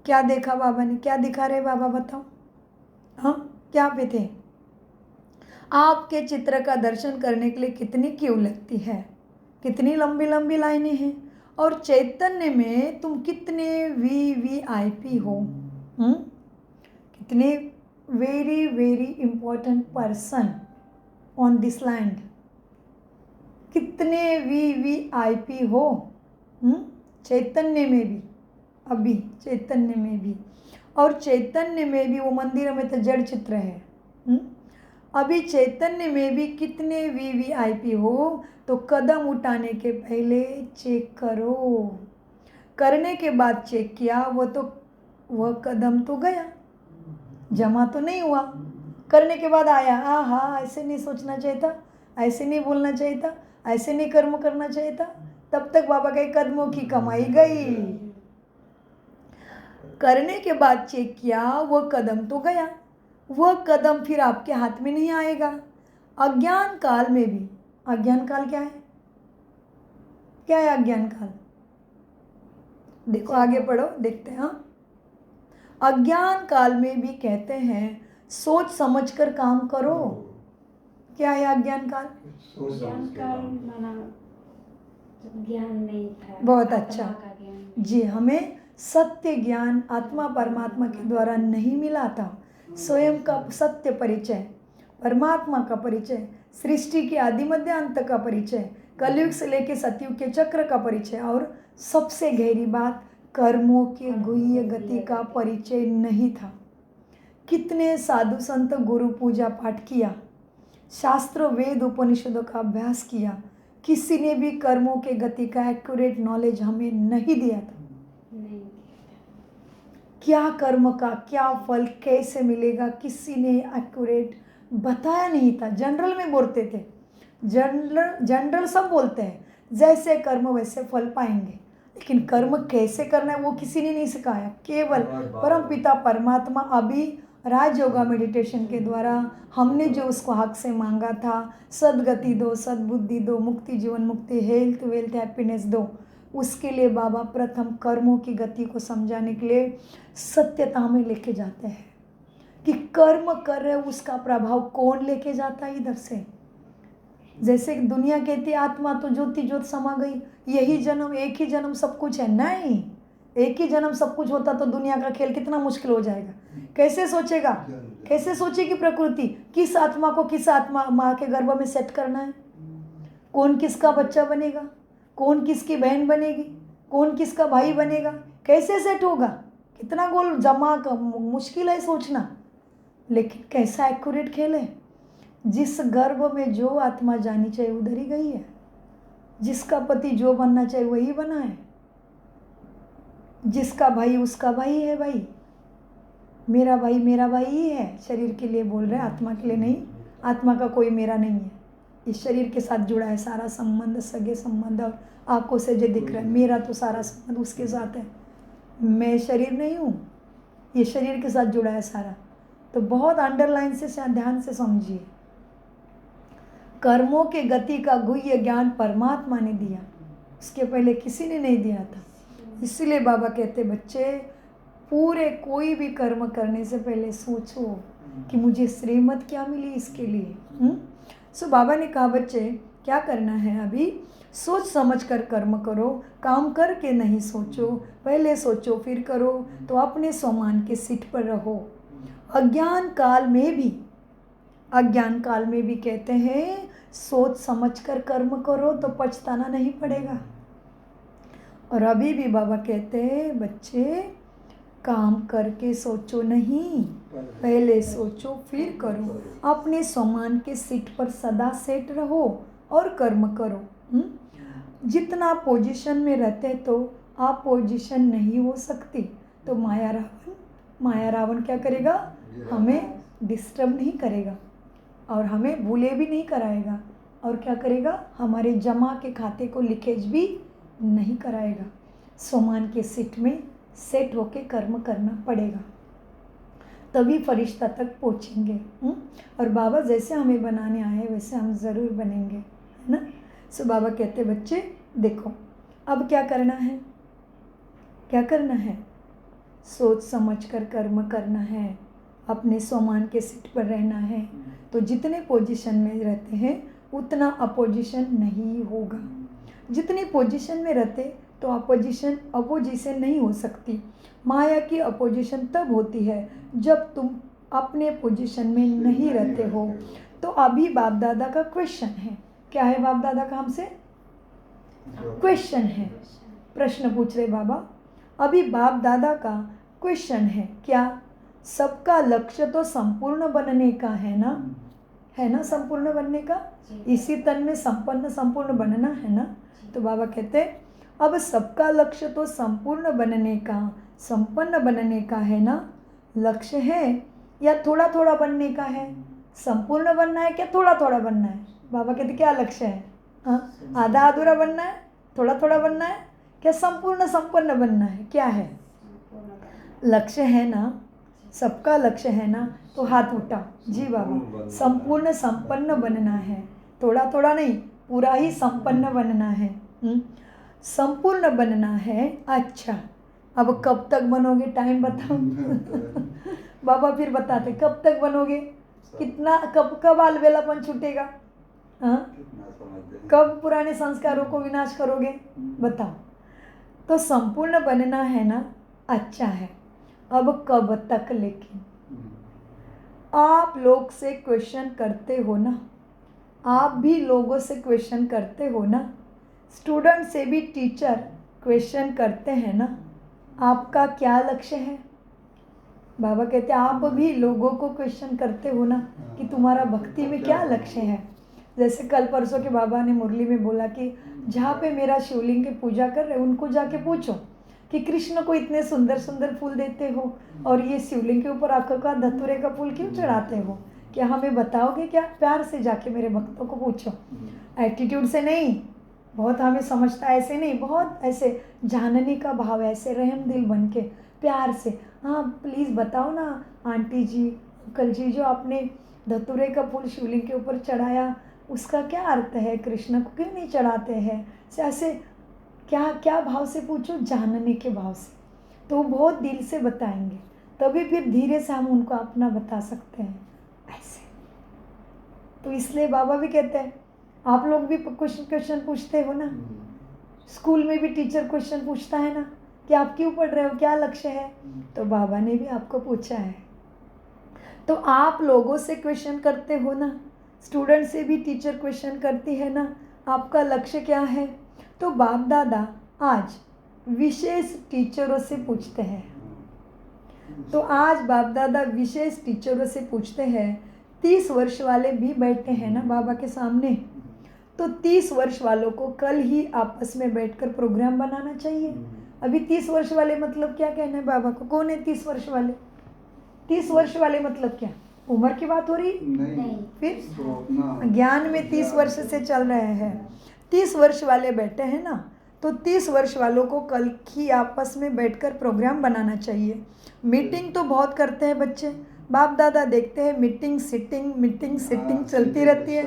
क्या देखा बाबा ने, क्या दिखा रहे बाबा बताओ। हाँ, क्या पे थे। आपके चित्र का दर्शन करने के लिए कितनी क्यू लगती है, कितनी लंबी लंबी लाइनें हैं। और चैतन्य में तुम कितने VVIP हो, कितने very very important person on this land, कितने VVIP हो चैतन्य में भी, अभी चैतन्य में भी। और चैतन्य में भी, वो मंदिर में तो जड़ चित्र है, अभी चैतन्य में भी कितने VVIP हो। तो कदम उठाने के पहले चेक करो, करने के बाद चेक किया, वह कदम तो गया, जमा तो नहीं हुआ। करने के बाद आया, हाँ ऐसे नहीं सोचना चाहिए था, ऐसे नहीं बोलना चाहिए था, ऐसे नहीं कर्म करना चाहिए था। तब तक बाबा के कदमों की कमाई गई। करने के बाद चेक किया, वह कदम तो गया, वह कदम फिर आपके हाथ में नहीं आएगा। अज्ञान काल में भी, अज्ञान काल क्या है, क्या है अज्ञान काल, देखो आगे पढ़ो देखते हैं। अज्ञान काल में भी कहते हैं सोच समझकर काम करो। क्या है अज्ञान काल? ज्ञान काल माना ज्ञान नहीं था, बहुत आत्मा अच्छा का ज्ञान। जी, हमें सत्य ज्ञान आत्मा परमात्मा के द्वारा नहीं मिला था। स्वयं का सत्य परिचय, परमात्मा का परिचय, सृष्टि के आदि मध्य अंत का परिचय, कलयुग से लेकर सतयुग के चक्र का परिचय, और सबसे गहरी बात कर्मों के गुह्य गति का परिचय नहीं था। कितने साधु संत गुरु पूजा पाठ किया, शास्त्र वेद उपनिषदों का अभ्यास किया, किसी ने भी कर्मों के गति का एक्यूरेट नॉलेज हमें नहीं दिया था। क्या कर्म का क्या फल कैसे मिलेगा, किसी ने एक्यूरेट बताया नहीं था। जनरल में बोलते थे, जनरल सब बोलते हैं जैसे कर्म वैसे फल पाएंगे, लेकिन कर्म कैसे करना है वो किसी ने नहीं सिखाया। केवल परमपिता परमात्मा अभी राजयोगा मेडिटेशन के द्वारा हमने जो उसको हक से मांगा था, सदगति दो, सद्बुद्धि दो, मुक्ति, जीवन मुक्ति, हेल्थ वेल्थ हैप्पीनेस दो, उसके लिए बाबा प्रथम कर्मों की गति को समझाने के लिए सत्यता में लेके जाते हैं कि कर्म कर रहे उसका प्रभाव कौन लेके जाता है इधर से। जैसे दुनिया कहती है आत्मा तो ज्योति ज्योत समा गई, यही जन्म, एक ही जन्म सब कुछ है। नहीं, एक ही जन्म सब कुछ होता तो दुनिया का खेल कितना मुश्किल हो जाएगा। कैसे सोचेगा, कैसे सोचेगी प्रकृति, किस आत्मा को किस आत्मा माँ के गर्भ में सेट करना है, कौन किसका बच्चा बनेगा, कौन किसकी बहन बनेगी, कौन किसका भाई बनेगा, कैसे सेट होगा। कितना गोल जमा का मुश्किल है सोचना, लेकिन कैसा एक्यूरेट खेल है। जिस गर्भ में जो आत्मा जानी चाहिए उधर ही गई है, जिसका पति जो बनना चाहिए वही बना है, जिसका भाई उसका भाई है। भाई मेरा भाई ही है, शरीर के लिए बोल रहे हैं, आत्मा के लिए नहीं। आत्मा का कोई मेरा नहीं है, इस शरीर के साथ जुड़ा है सारा संबंध, सगे संबंध। और आंखों से जो दिख रहा है मेरा तो सारा संबंध उसके साथ है, मैं शरीर नहीं हूँ, ये शरीर के साथ जुड़ा है सारा। तो बहुत अंडरलाइन से ध्यान से समझिए, कर्मों के गति का गुह्य ज्ञान परमात्मा ने दिया, उसके पहले किसी ने नहीं दिया था। इसीलिए बाबा कहते बच्चे पूरे कोई भी कर्म करने से पहले सोचो कि मुझे श्रीमत क्या मिली इसके लिए। सो बाबा ने कहा बच्चे क्या करना है, अभी सोच समझ कर कर्म करो, काम करके नहीं सोचो, पहले सोचो फिर करो, तो अपने स्वमान के सीट पर रहो। अज्ञान काल में भी कहते हैं सोच समझ कर कर्म करो तो पछताना नहीं पड़ेगा। और अभी भी बाबा कहते हैं बच्चे काम करके सोचो नहीं, पहले सोचो फिर करो, अपने स्वमान के सीट पर सदा सेट रहो और कर्म करो। जितना पोजीशन में रहते तो आप पोजीशन नहीं हो सकती, तो माया रावण क्या करेगा, हमें डिस्टर्ब नहीं करेगा और हमें भूले भी नहीं कराएगा, और क्या करेगा, हमारे जमा के खाते को लीकेज भी नहीं कराएगा। स्वमान के सीट में सेट होके कर्म करना पड़ेगा, तभी फरिश्ता तक पहुँचेंगे। और बाबा जैसे हमें बनाने आए वैसे हम ज़रूर बनेंगे, है है ना। सो बाबा कहते बच्चे देखो अब क्या करना है, क्या करना है, सोच समझ कर कर्म करना है, अपने स्वमान के सीट पर रहना है। तो जितने पोजीशन में रहते हैं उतना अपोजिशन नहीं होगा। जितनी पोजीशन में रहते तो अपोजिशन नहीं हो सकती। माया की अपोजिशन तब होती है जब तुम अपने पोजीशन में नहीं रहते हो। तो अभी बाप दादा का क्वेश्चन है, क्या है बाप दादा का हमसे क्वेश्चन है, प्रश्न पूछ रहे बाबा। अभी बाप दादा का क्वेश्चन है क्या, सबका लक्ष्य तो संपूर्ण बनने का है ना, है ना, संपूर्ण बनने का, इसी तन में संपूर्ण बनना है ना। तो बाबा कहते अब सबका लक्ष्य तो संपूर्ण बनने का, संपन्न बनने का है ना, लक्ष्य है या थोड़ा थोड़ा बनने का है, संपूर्ण बनना है क्या थोड़ा थोड़ा बनना है। बाबा कहते क्या लक्ष्य है, हाँ आधा अधूरा बनना है, थोड़ा थोड़ा बनना है, क्या संपूर्ण संपन्न बनना है, क्या है लक्ष्य है ना, सबका लक्ष्य है ना। तो हाथ उठाओ जी बाबा, संपूर्ण संपन्न बनना है, थोड़ा थोड़ा नहीं पूरा ही संपन्न बनना है, संपूर्ण बनना है। अच्छा अब कब तक बनोगे, टाइम बताओ बाबा फिर बताते कब तक बनोगे, कितना कब अलबेलापन छूटेगा, हाँ कब पुराने संस्कारों को विनाश करोगे बताओ। तो संपूर्ण बनना है ना, अच्छा है, अब कब तक, लेकिन आप लोग से क्वेश्चन करते हो ना, आप भी लोगों से क्वेश्चन करते हो ना, स्टूडेंट से भी टीचर क्वेश्चन करते हैं ना, आपका क्या लक्ष्य है। बाबा कहते हैं आप भी लोगों को क्वेश्चन करते हो ना कि तुम्हारा भक्ति में क्या लक्ष्य है। जैसे कल परसों के बाबा ने मुरली में बोला कि जहाँ पे मेरा शिवलिंग की पूजा कर रहे उनको जाके पूछो कि कृष्ण को इतने सुंदर सुंदर फूल देते हो और ये शिवलिंग के ऊपर आंखों का धतूरे का फूल क्यों चढ़ाते हो, क्या हमें बताओगे क्या। प्यार से जाके मेरे भक्तों को पूछो, एटीट्यूड से नहीं, बहुत हमें समझता ऐसे नहीं, बहुत ऐसे जानने का भाव, ऐसे रहम दिल बन के प्यार से, हाँ प्लीज़ बताओ ना आंटी जी अंकल जी, जो आपने धतूरे का फूल शिवलिंग के ऊपर चढ़ाया उसका क्या अर्थ है, कृष्ण को क्यों नहीं चढ़ाते हैं, ऐसे क्या क्या भाव से पूछो, जानने के भाव से, तो वो बहुत दिल से बताएंगे, तभी फिर धीरे से हम उनको अपना बता सकते हैं ऐसे। तो इसलिए बाबा भी कहते हैं आप लोग भी क्वेश्चन पूछते हो ना, स्कूल में भी टीचर क्वेश्चन पूछता है ना कि आप क्यों पढ़ रहे हो, क्या लक्ष्य है, तो बाबा ने भी आपको पूछा है। तो आप लोगों से क्वेश्चन करते हो ना, स्टूडेंट से भी टीचर क्वेश्चन करती है ना, आपका लक्ष्य क्या है। तो बाप दादा आज विशेष टीचरों से पूछते हैं, तो आज बाप दादा विशेष टीचरों से पूछते हैं। 30 वर्ष वाले भी बैठे हैं ना बाबा के सामने, तो 30 वर्ष वालों को कल ही आपस में बैठकर प्रोग्राम बनाना चाहिए। अभी 30 वर्ष वाले मतलब क्या कहना है बाबा को, कौन है 30 वर्ष वाले, 30 वर्ष वाले मतलब क्या, उम्र की बात हो रही नहीं, फिर ज्ञान में 30 वर्ष से चल रहे हैं, 30 वर्ष वाले बैठे हैं ना, तो 30 वर्ष वालों को कल ही आपस में बैठकर प्रोग्राम बनाना चाहिए। मीटिंग तो बहुत करते हैं बच्चे, बाप दादा देखते हैं मीटिंग सिटिंग चलती रहती है,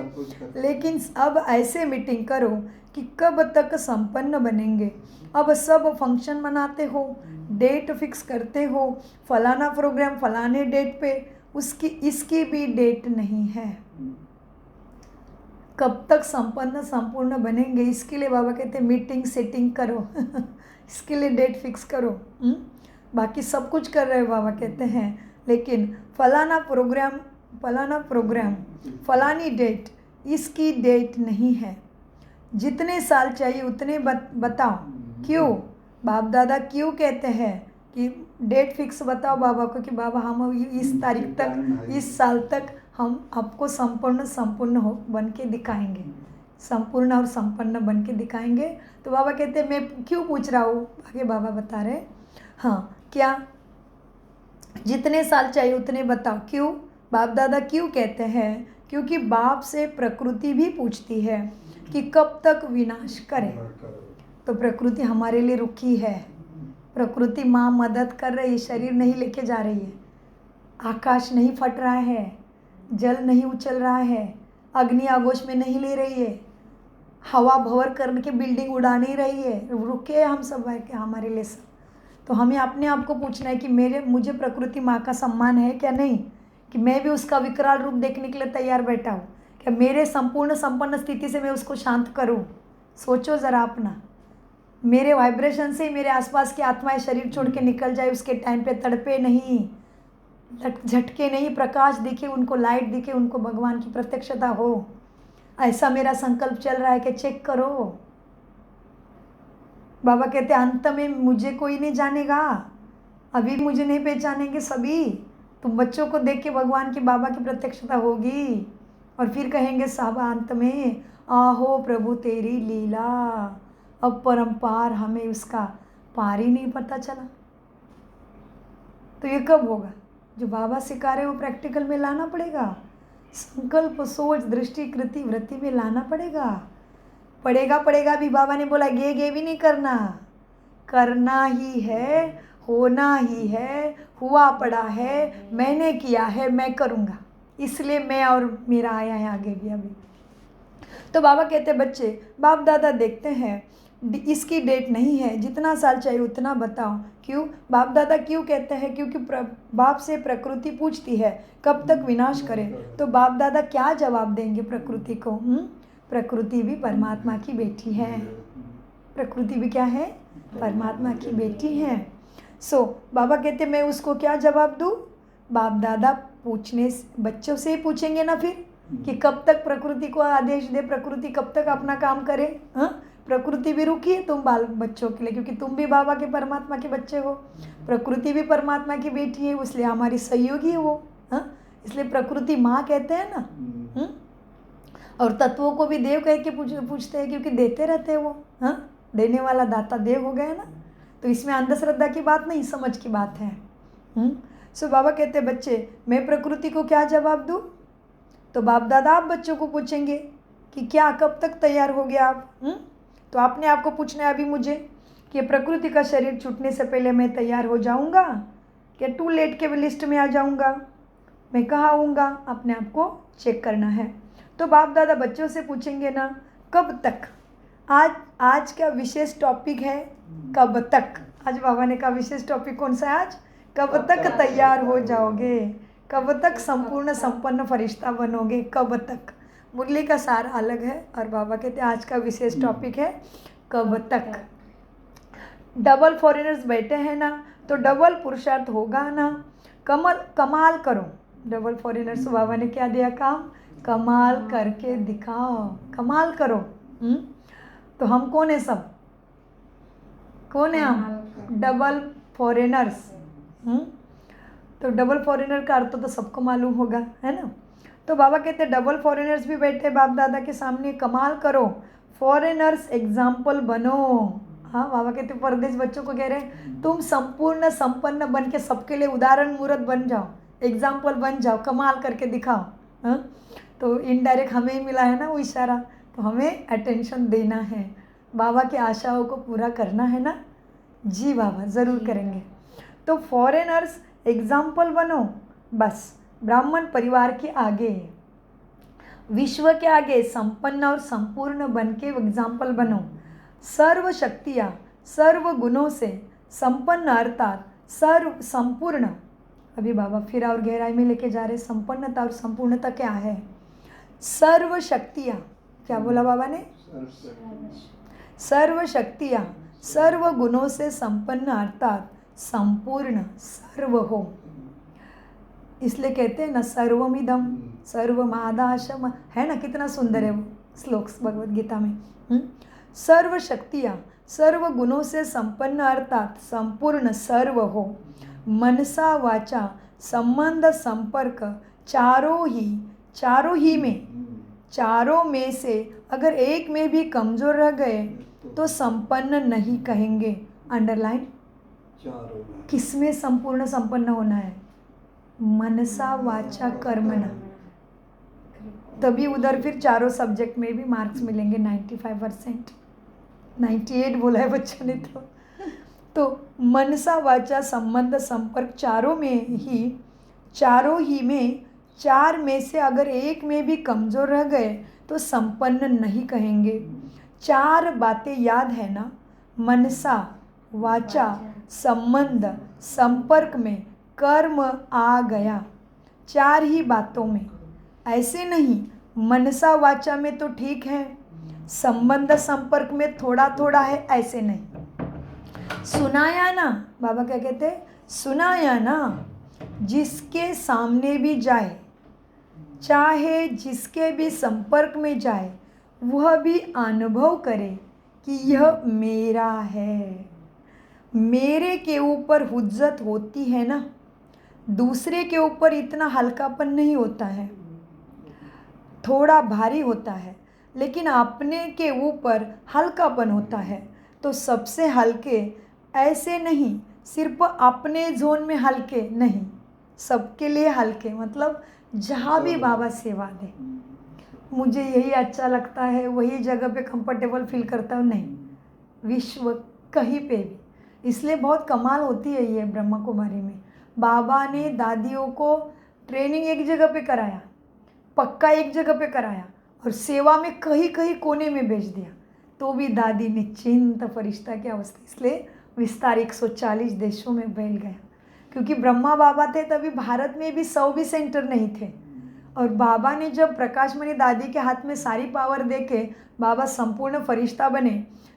लेकिन अब ऐसे मीटिंग करो कि कब तक संपन्न बनेंगे। अब सब फंक्शन मनाते हो, डेट फिक्स करते हो, फलाना प्रोग्राम फलाने डेट पे, उसकी इसकी भी डेट नहीं है, कब तक संपूर्ण बनेंगे। इसके लिए बाबा कहते हैं मीटिंग सेटिंग करो इसके लिए डेट फिक्स करो। बाकी सब कुछ कर रहे हो बाबा कहते हैं, लेकिन फलाना प्रोग्राम फलानी डेट, इसकी डेट नहीं है। जितने साल चाहिए उतने बताओ। क्यों बाप दादा क्यों कहते हैं कि डेट फिक्स बताओ बाबा को कि बाबा हम इस तारीख तक, इस साल तक हम आपको संपूर्ण हो बन के दिखाएंगे, संपूर्ण और संपन्न बन के दिखाएंगे। तो बाबा कहते हैं मैं क्यों पूछ रहा हूँ, आगे बाबा बता रहे, हाँ क्या जितने साल चाहिए उतने बताओ। क्यों बाप दादा क्यों कहते हैं, क्योंकि बाप से प्रकृति भी पूछती है कि कब तक विनाश करे। तो प्रकृति हमारे लिए रुकी है, प्रकृति माँ मदद कर रही है, शरीर नहीं लेके जा रही है, आकाश नहीं फट रहा है, जल नहीं उछल रहा है, अग्नि आगोश में नहीं ले रही है, हवा भंवर करके बिल्डिंग उड़ा नहीं रही है, रुके हम सब के हमारे लिए सब। तो हमें अपने आप को पूछना है कि मुझे प्रकृति माँ का सम्मान है क्या नहीं, कि मैं भी उसका विकराल रूप देखने के लिए तैयार बैठा हूँ क्या, मेरे संपूर्ण संपन्न स्थिति से मैं उसको शांत करूँ। सोचो ज़रा अपना, मेरे वाइब्रेशन से ही मेरे आसपास की आत्माएं शरीर छोड़ के निकल जाए, उसके टाइम पे तड़पे नहीं, झटके नहीं, प्रकाश दिखे उनको, लाइट दिखे उनको, भगवान की प्रत्यक्षता हो। ऐसा मेरा संकल्प चल रहा है कि चेक करो। बाबा कहते अंत में मुझे कोई नहीं जानेगा, अभी मुझे नहीं पहचानेंगे सभी। तुम बच्चों को देख के भगवान की बाबा की प्रत्यक्षता होगी और फिर कहेंगे साहब अंत में, आहो प्रभु तेरी लीला, अब परम्पार हमें उसका पार ही नहीं पता चला। तो ये कब होगा? जो बाबा सिखा रहे वो प्रैक्टिकल में लाना पड़ेगा, संकल्प सोच दृष्टि कृति वृत्ति में लाना पड़ेगा भी। बाबा ने बोला गे भी नहीं करना, करना ही है, होना ही है, हुआ पड़ा है, मैंने किया है, मैं करूँगा, इसलिए मैं और मेरा आया है आगे भी अभी। तो बाबा कहते बच्चे बाप दादा देखते हैं इसकी डेट नहीं है, जितना साल चाहिए उतना बताओ। क्यों? बाप दादा क्यों कहते हैं? क्योंकि बाप से प्रकृति पूछती है कब तक विनाश करे, तो बाप दादा क्या जवाब देंगे प्रकृति को? प्रकृति भी परमात्मा की बेटी है, प्रकृति भी क्या है? परमात्मा की बेटी है। बाबा कहते मैं उसको क्या जवाब दूँ? बाप दादा पूछने बच्चों से ही पूछेंगे ना फिर, कि कब तक प्रकृति को आदेश दे, प्रकृति कब तक अपना काम करे। प्रकृति भी रुकी है तुम बाल बच्चों के लिए, क्योंकि तुम भी बाबा के परमात्मा के बच्चे हो, प्रकृति भी परमात्मा की बेटी है, इसलिए हमारी सहयोगी है वो। इसलिए प्रकृति माँ कहते हैं ना। और तत्वों को भी देव कह के पूछते हैं, क्योंकि देते रहते हैं वो। देने वाला दाता देव हो गया ना। तो इसमें अंधश्रद्धा की बात नहीं, समझ की बात है। बाबा कहते बच्चे मैं प्रकृति को क्या जवाब दूँ? तो बाप दादा आप बच्चों को पूछेंगे कि क्या कब तक तैयार हो गया आप? तो आपने आपको पूछना है अभी मुझे कि प्रकृति का शरीर छूटने से पहले मैं तैयार हो जाऊंगा क्या, टू लेट के लिस्ट में आ जाऊंगा, मैं कहाँ आऊँगा? अपने आप को चेक करना है। तो बाप दादा बच्चों से पूछेंगे ना कब तक। आज का विशेष टॉपिक है कब तक। आज बाबा ने कहा विशेष टॉपिक कौन सा है आज? कब तक तैयार हो जाओगे, कब तक संपूर्ण संपन्न फरिश्ता बनोगे, कब तक। मुरली का सार अलग है और बाबा कहते हैं आज का विशेष टॉपिक है कब तक। डबल फॉरेनर्स बैठे हैं ना, तो डबल पुरुषार्थ होगा ना। कमाल करो। डबल फॉरेनर्स बाबा ने क्या दिया काम? कमाल करके दिखाओ, कमाल करो। तो हम कौन है? सब कौन है हम? Double foreigners. तो डबल फॉरेनर का अर्थ तो सबको मालूम होगा, है ना। तो बाबा कहते हैं डबल फॉरेनर्स भी बैठे बाप दादा के सामने, कमाल करो, फॉरेनर्स एग्जाम्पल बनो। हाँ, बाबा कहते परदेश बच्चों को कह रहे हैं तुम संपूर्ण संपन्न बन के सबके लिए उदाहरण मूर्त बन जाओ, एग्जाम्पल बन जाओ, कमाल करके दिखाओ। तो इनडायरेक्ट हमें ही मिला है ना वो इशारा, तो हमें अटेंशन देना है, बाबा की आशाओं को पूरा करना है ना। जी बाबा ज़रूर करेंगे। तो फॉरेनर्स एग्जाम्पल बनो, बस ब्राह्मण परिवार के आगे, विश्व के आगे संपन्न और संपूर्ण बन के एग्जाम्पल बनो। सर्व शक्तियाँ सर्व गुणों से संपन्न अर्थात सर्व संपूर्ण। अभी बाबा फिर और गहराई में लेके जा रहे, संपन्नता और संपूर्णता क्या है? सर्व शक्तियाँ, क्या बोला बाबा ने? सर्व शक्तियाँ सर्व गुणों से संपन्न अर्थात संपूर्ण सर्व हो। इसलिए कहते हैं ना सर्वमिदं सर्वमादाशम, है ना। कितना सुंदर है वो श्लोक भगवत गीता में। सर्व शक्तियाँ सर्व गुणों से संपन्न अर्थात संपूर्ण सर्व हो। मनसा वाचा संबंध संपर्क चारों में से अगर एक में भी कमज़ोर रह गए तो संपन्न नहीं कहेंगे। अंडरलाइन, किस में संपूर्ण संपन्न होना है? मनसा वाचा कर्मणा। तभी उधर फिर चारों सब्जेक्ट में भी मार्क्स मिलेंगे 95%, 98 बोला है बच्चों ने। तो मनसा वाचा संबंध संपर्क चारों ही में चार में से अगर एक में भी कमज़ोर रह गए तो संपन्न नहीं कहेंगे। 4 बातें याद है ना? मनसा, वाचा, संबंध, संपर्क में कर्म आ गया। 4 ही बातों में, ऐसे नहीं मनसा वाचा में तो ठीक है, संबंध संपर्क में थोड़ा थोड़ा है, ऐसे नहीं। सुनाया ना, बाबा क्या कहते हैं? सुनाया ना, जिसके सामने भी जाए, चाहे जिसके भी संपर्क में जाए, वह भी अनुभव करे कि यह मेरा है। मेरे के ऊपर हुज्जत होती है ना, दूसरे के ऊपर इतना हल्कापन नहीं होता है, थोड़ा भारी होता है, लेकिन अपने के ऊपर हल्कापन होता है। तो सबसे हल्के ऐसे नहीं, सिर्फ अपने जोन में हल्के नहीं, सबके लिए हल्के, मतलब जहाँ भी बाबा सेवा दे, मुझे यही अच्छा लगता है, वही जगह पे कंफर्टेबल फील करता हूँ, नहीं, विश्व कहीं पे भी। इसलिए बहुत कमाल होती है ये ब्रह्मा कुमारी में। बाबा ने दादियों को ट्रेनिंग एक जगह पे कराया, पक्का एक जगह पे कराया, और सेवा में कहीं कहीं कोने में भेज दिया, तो भी दादी निश्चिंत फरिश्ता की अवस्था। इसलिए विस्तार 140 देशों में फैल गया, क्योंकि ब्रह्मा बाबा थे तभी भारत में भी 100 भी सेंटर नहीं थे। और बाबा ने जब प्रकाशमणि दादी के हाथ में सारी पावर दे के बाबा संपूर्ण फरिश्ता बने,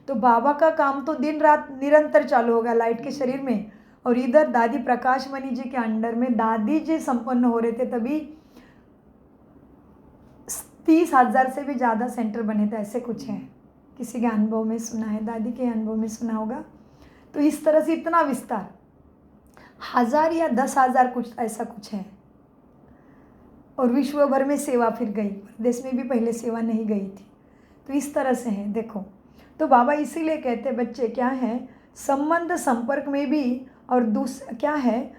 तो बाबा का काम तो दिन रात निरंतर चालू होगा लाइट के शरीर में, और इधर दादी प्रकाशमणि जी के अंडर में दादी जी संपन्न हो रहे थे। तभी 30,000 से भी ज़्यादा सेंटर बने थे, ऐसे कुछ है, किसी के अनुभव में सुना है, दादी के अनुभव में सुना होगा। तो इस तरह से इतना विस्तार, 1000 या 10,000 कुछ ऐसा कुछ है। और विश्व भर में सेवा फिर गई, देश में भी पहले सेवा नहीं गई थी। तो इस तरह से है, देखो। तो बाबा इसीलिए कहते बच्चे क्या है, संबंध संपर्क में भी, और क्या है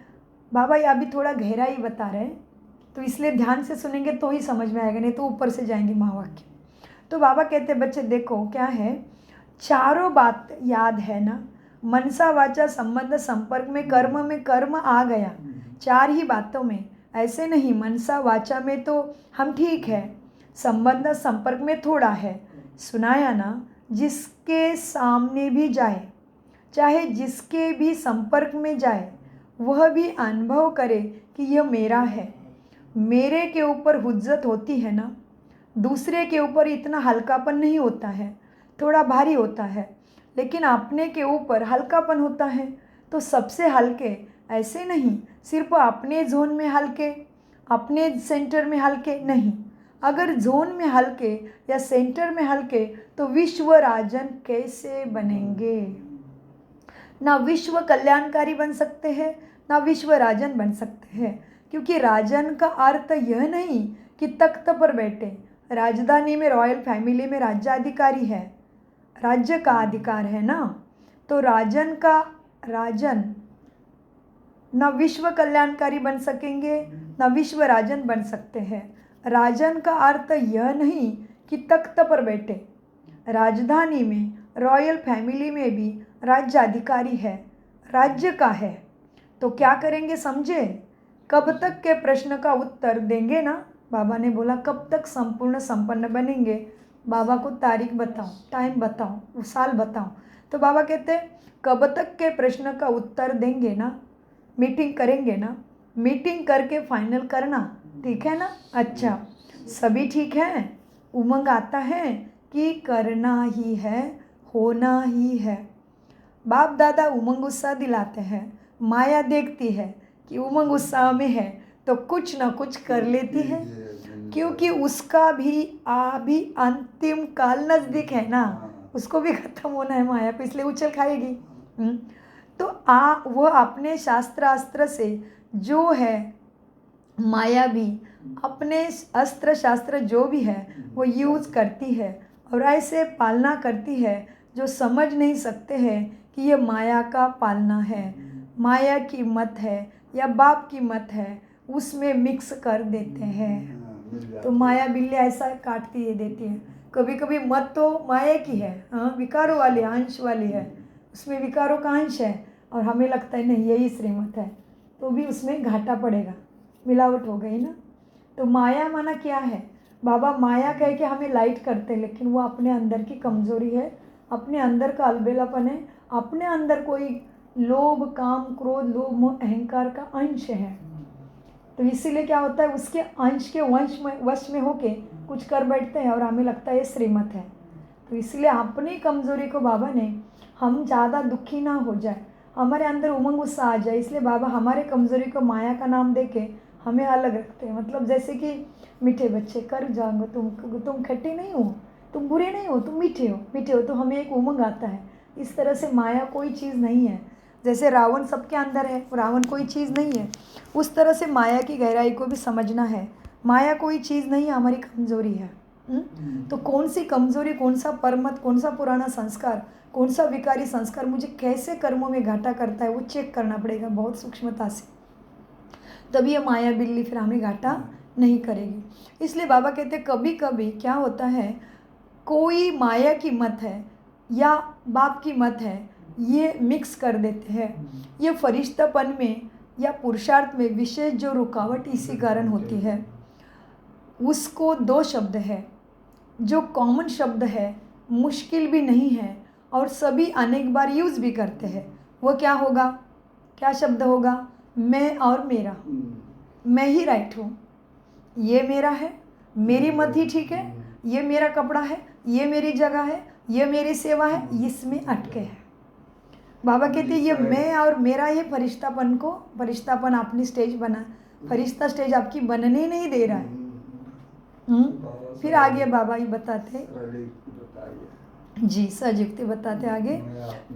बाबा, ये अभी थोड़ा गहराई बता रहे हैं, तो इसलिए ध्यान से सुनेंगे तो ही समझ में आएगा, नहीं तो ऊपर से जाएंगे महावाक्य। तो बाबा कहते बच्चे देखो क्या है, चारों बात याद है ना, मनसा वाचा संबंध संपर्क में कर्म आ गया। 4 ही बातों में, ऐसे नहीं मनसा वाचा में तो हम ठीक है, संबंध संपर्क में थोड़ा है। सुनाया ना, जिसके सामने भी जाए, चाहे जिसके भी संपर्क में जाए, वह भी अनुभव करे कि यह मेरा है। मेरे के ऊपर हुज्जत होती है ना, दूसरे के ऊपर इतना हल्कापन नहीं होता है, थोड़ा भारी होता है, लेकिन अपने के ऊपर हल्कापन होता है। तो सबसे हल्के ऐसे नहीं, सिर्फ अपने जोन में हल्के, अपने सेंटर में हल्के नहीं। अगर जोन में हल्के या सेंटर में हल्के, तो विश्व राजन कैसे बनेंगे? ना विश्व कल्याणकारी बन सकते हैं, ना विश्व राजन बन सकते हैं। क्योंकि राजन का अर्थ यह नहीं कि तख्त पर बैठे, राजधानी में रॉयल फैमिली में राज्याधिकारी है, राज्य का अधिकार है ना। तो राजन न विश्व कल्याणकारी बन सकेंगे, न विश्व राजन बन सकते हैं। राजन का अर्थ यह नहीं कि तख्त पर बैठे, राजधानी में रॉयल फैमिली में भी राज्याधिकारी है, राज्य का है। तो क्या करेंगे समझे? कब तक के प्रश्न का उत्तर देंगे ना। बाबा ने बोला कब तक संपूर्ण संपन्न बनेंगे, बाबा को तारीख बताओ, टाइम बताओ, साल बताओ। तो बाबा कहते कब तक के प्रश्न का उत्तर देंगे ना, मीटिंग करेंगे ना, मीटिंग करके फाइनल करना, ठीक है ना। अच्छा, सभी ठीक है, उमंग आता है कि करना ही है, होना ही है। बाप दादा उमंग उत्साह दिलाते हैं, माया देखती है कि उमंग उत्साह में है तो कुछ ना कुछ कर लेती है, क्योंकि उसका भी अभी अंतिम काल नज़दीक है ना, उसको भी ख़त्म होना है माया को, इसलिए उछल खाएगी। तो वो अपने शास्त्र से जो है, माया भी अपने अस्त्र शास्त्र जो भी है वो यूज़ करती है, और ऐसे पालना करती है जो समझ नहीं सकते हैं कि ये माया का पालना है, माया की मत है या बाप की मत है, उसमें मिक्स कर देते हैं। तो माया बिल्ली ऐसा काटती है, देती है। कभी कभी मत तो माया की है, हाँ, विकारों वाली, अंश वाली है, उसमें विकारों का अंश है, और हमें लगता है नहीं यही श्रीमत है, तो भी उसमें घाटा पड़ेगा, मिलावट हो गई ना। तो माया माना क्या है? बाबा माया कह के हमें लाइट करते हैं, लेकिन वो अपने अंदर की कमजोरी है, अपने अंदर का अलबेलापन है, अपने अंदर कोई लोभ काम क्रोध लोभ मोह अहंकार का अंश है। तो इसीलिए क्या होता है, उसके अंश के वश में होके कुछ कर बैठते हैं और हमें लगता है ये श्रीमत है। तो इसलिए अपनी कमजोरी को बाबा ने, हम ज़्यादा दुखी ना हो जाए, हमारे अंदर उमंग उत्साह आ जाए, इसलिए बाबा हमारे कमजोरी को माया का नाम दे के हमें अलग रखते हैं। मतलब जैसे कि मीठे बच्चे, कर जाओगे तुम खट्टे नहीं हो, तुम बुरे नहीं हो, तुम मीठे हो, तो हमें एक उमंग आता है। इस तरह से माया कोई चीज़ नहीं है। जैसे रावण सबके अंदर है, रावण कोई चीज़ नहीं है, उस तरह से माया की गहराई को भी समझना है। माया कोई चीज़ नहीं है, हमारी कमज़ोरी है। तो कौन सी कमज़ोरी, कौन सा परमत, कौन सा पुराना संस्कार, कौन सा विकारी संस्कार मुझे कैसे कर्मों में घाटा करता है, वो चेक करना पड़ेगा बहुत सूक्ष्मता से, तभी ये माया बिल्ली फिर हमें घाटा नहीं करेगी। इसलिए बाबा कहते कभी कभी क्या होता है, कोई माया की मत है या बाप की मत है, ये मिक्स कर देते हैं। ये फरिश्तापन में या पुरुषार्थ में विशेष जो रुकावट इसी कारण होती है। उसको दो शब्द है जो कॉमन शब्द है, मुश्किल भी नहीं है और सभी अनेक बार यूज़ भी करते हैं। वो क्या होगा, क्या शब्द होगा, मैं और मेरा। मैं ही राइट हूँ, ये मेरा है, मेरी मत ही ठीक है, ये मेरा कपड़ा है, ये मेरी जगह है, ये मेरी सेवा है, इसमें अटके हैं। बाबा कहते हैं ये मैं और मेरा, ये फरिश्तापन अपनी स्टेज बना, फरिश्ता स्टेज आपकी बनने नहीं दे रहा है। फिर आगे बाबा ही बताते जी, सजुक्ति बताते आगे,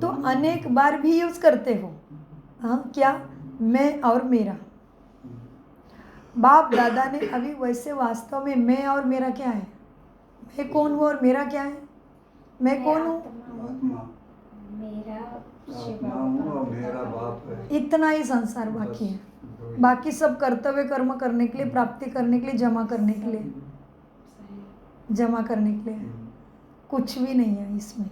तो अनेक बार भी यूज़ करते हो। हाँ, क्या, मैं और मेरा। बाप दादा ने अभी वैसे वास्तव में मैं और मेरा क्या है, मैं कौन हूँ और मेरा क्या है, मैं कौन हूँ, मेरा बाप है, इतना ही संसार बाकी है। बाकी सब कर्तव्य कर्म करने के लिए, प्राप्ति करने के लिए, जमा करने के लिए, कुछ भी नहीं है इसमें।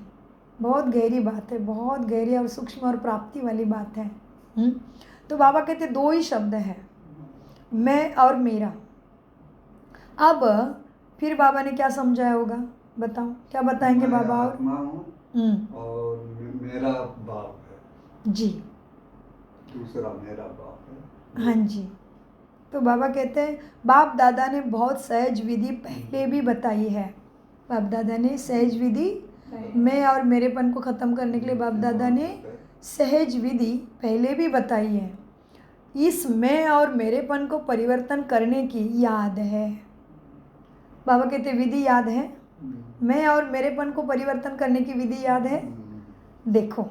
बहुत गहरी बात है, बहुत गहरी और सूक्ष्म और प्राप्ति वाली बात है। तो बाबा कहते दो ही शब्द है, मैं और मेरा। अब फिर बाबा ने क्या समझाया होगा, बताओ क्या बताएंगे बाबा। और मेरा बाप है जी, दूसरा मेरा बाप है। हाँ जी। तो बाबा कहते हैं बाप दादा ने बहुत सहज विधि पहले भी बताई है। बाप दादा ने सहज विधि, मैं और मेरेपन को ख़त्म करने के लिए बाप दादा ने सहज विधि पहले भी बताई है। इस मैं और मेरेपन को परिवर्तन करने की याद है। बाबा कहते विधि याद है, मैं और मेरेपन को परिवर्तन करने की विधि याद है। देखो,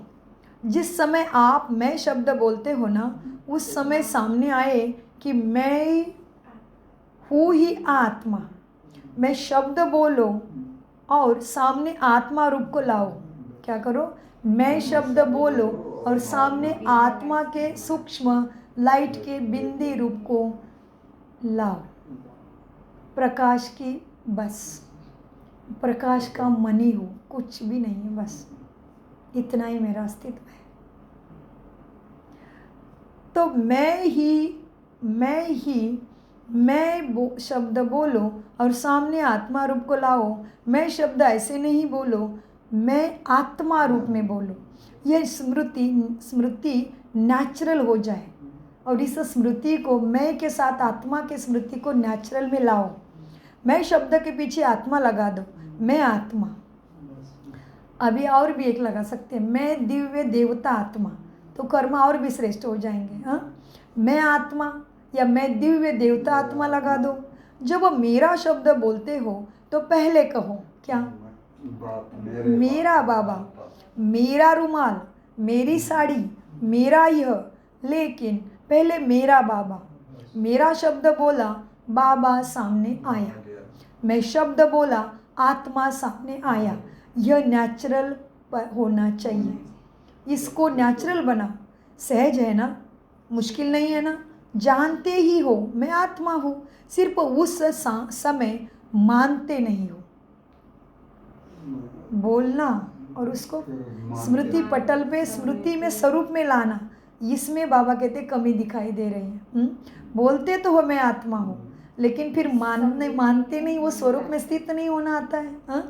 जिस समय आप मैं शब्द बोलते हो ना, उस समय सामने आए कि मैं हूँ ही आत्मा। मैं शब्द बोलो और सामने आत्मा रूप को लाओ। क्या करो, मैं शब्द बोलो और सामने आत्मा के सूक्ष्म लाइट के बिंदी रूप को लाओ। प्रकाश की, बस प्रकाश का मनी हो, कुछ भी नहीं है, बस इतना ही मेरा अस्तित्व है। तो मैं शब्द बोलो और सामने आत्मा रूप को लाओ। मैं शब्द ऐसे नहीं बोलो, मैं आत्मा रूप में बोलो। यह स्मृति नेचुरल हो जाए और इस स्मृति को, मैं के साथ आत्मा के स्मृति को नेचुरल में लाओ। मैं शब्द के पीछे आत्मा लगा दो, मैं आत्मा। अभी और भी एक लगा सकते हैं, मैं दिव्य देवता आत्मा, तो कर्म और भी श्रेष्ठ हो जाएंगे। हाँ, मैं आत्मा या मैं दिव्य देवता आत्मा लगा दो। जब मेरा शब्द बोलते हो तो पहले कहो क्या, मेरा बाबा, मेरा रुमाल, मेरी साड़ी, मेरा यह, लेकिन पहले मेरा बाबा। मेरा शब्द बोला, बाबा सामने आया। मैं शब्द बोला, आत्मा सामने आया। यह नेचुरल होना चाहिए। इसको नेचुरल बनाओ। सहज है ना, मुश्किल नहीं है ना। जानते ही हो मैं आत्मा हूँ, सिर्फ उस समय मानते नहीं हो। बोलना और उसको स्मृति पटल पे, स्मृति में, स्वरूप में लाना, इसमें बाबा कहते कमी दिखाई दे रही है। बोलते तो हो मैं आत्मा हूँ, लेकिन फिर मानते नहीं, वो स्वरूप में स्थित नहीं होना आता है। हाँ,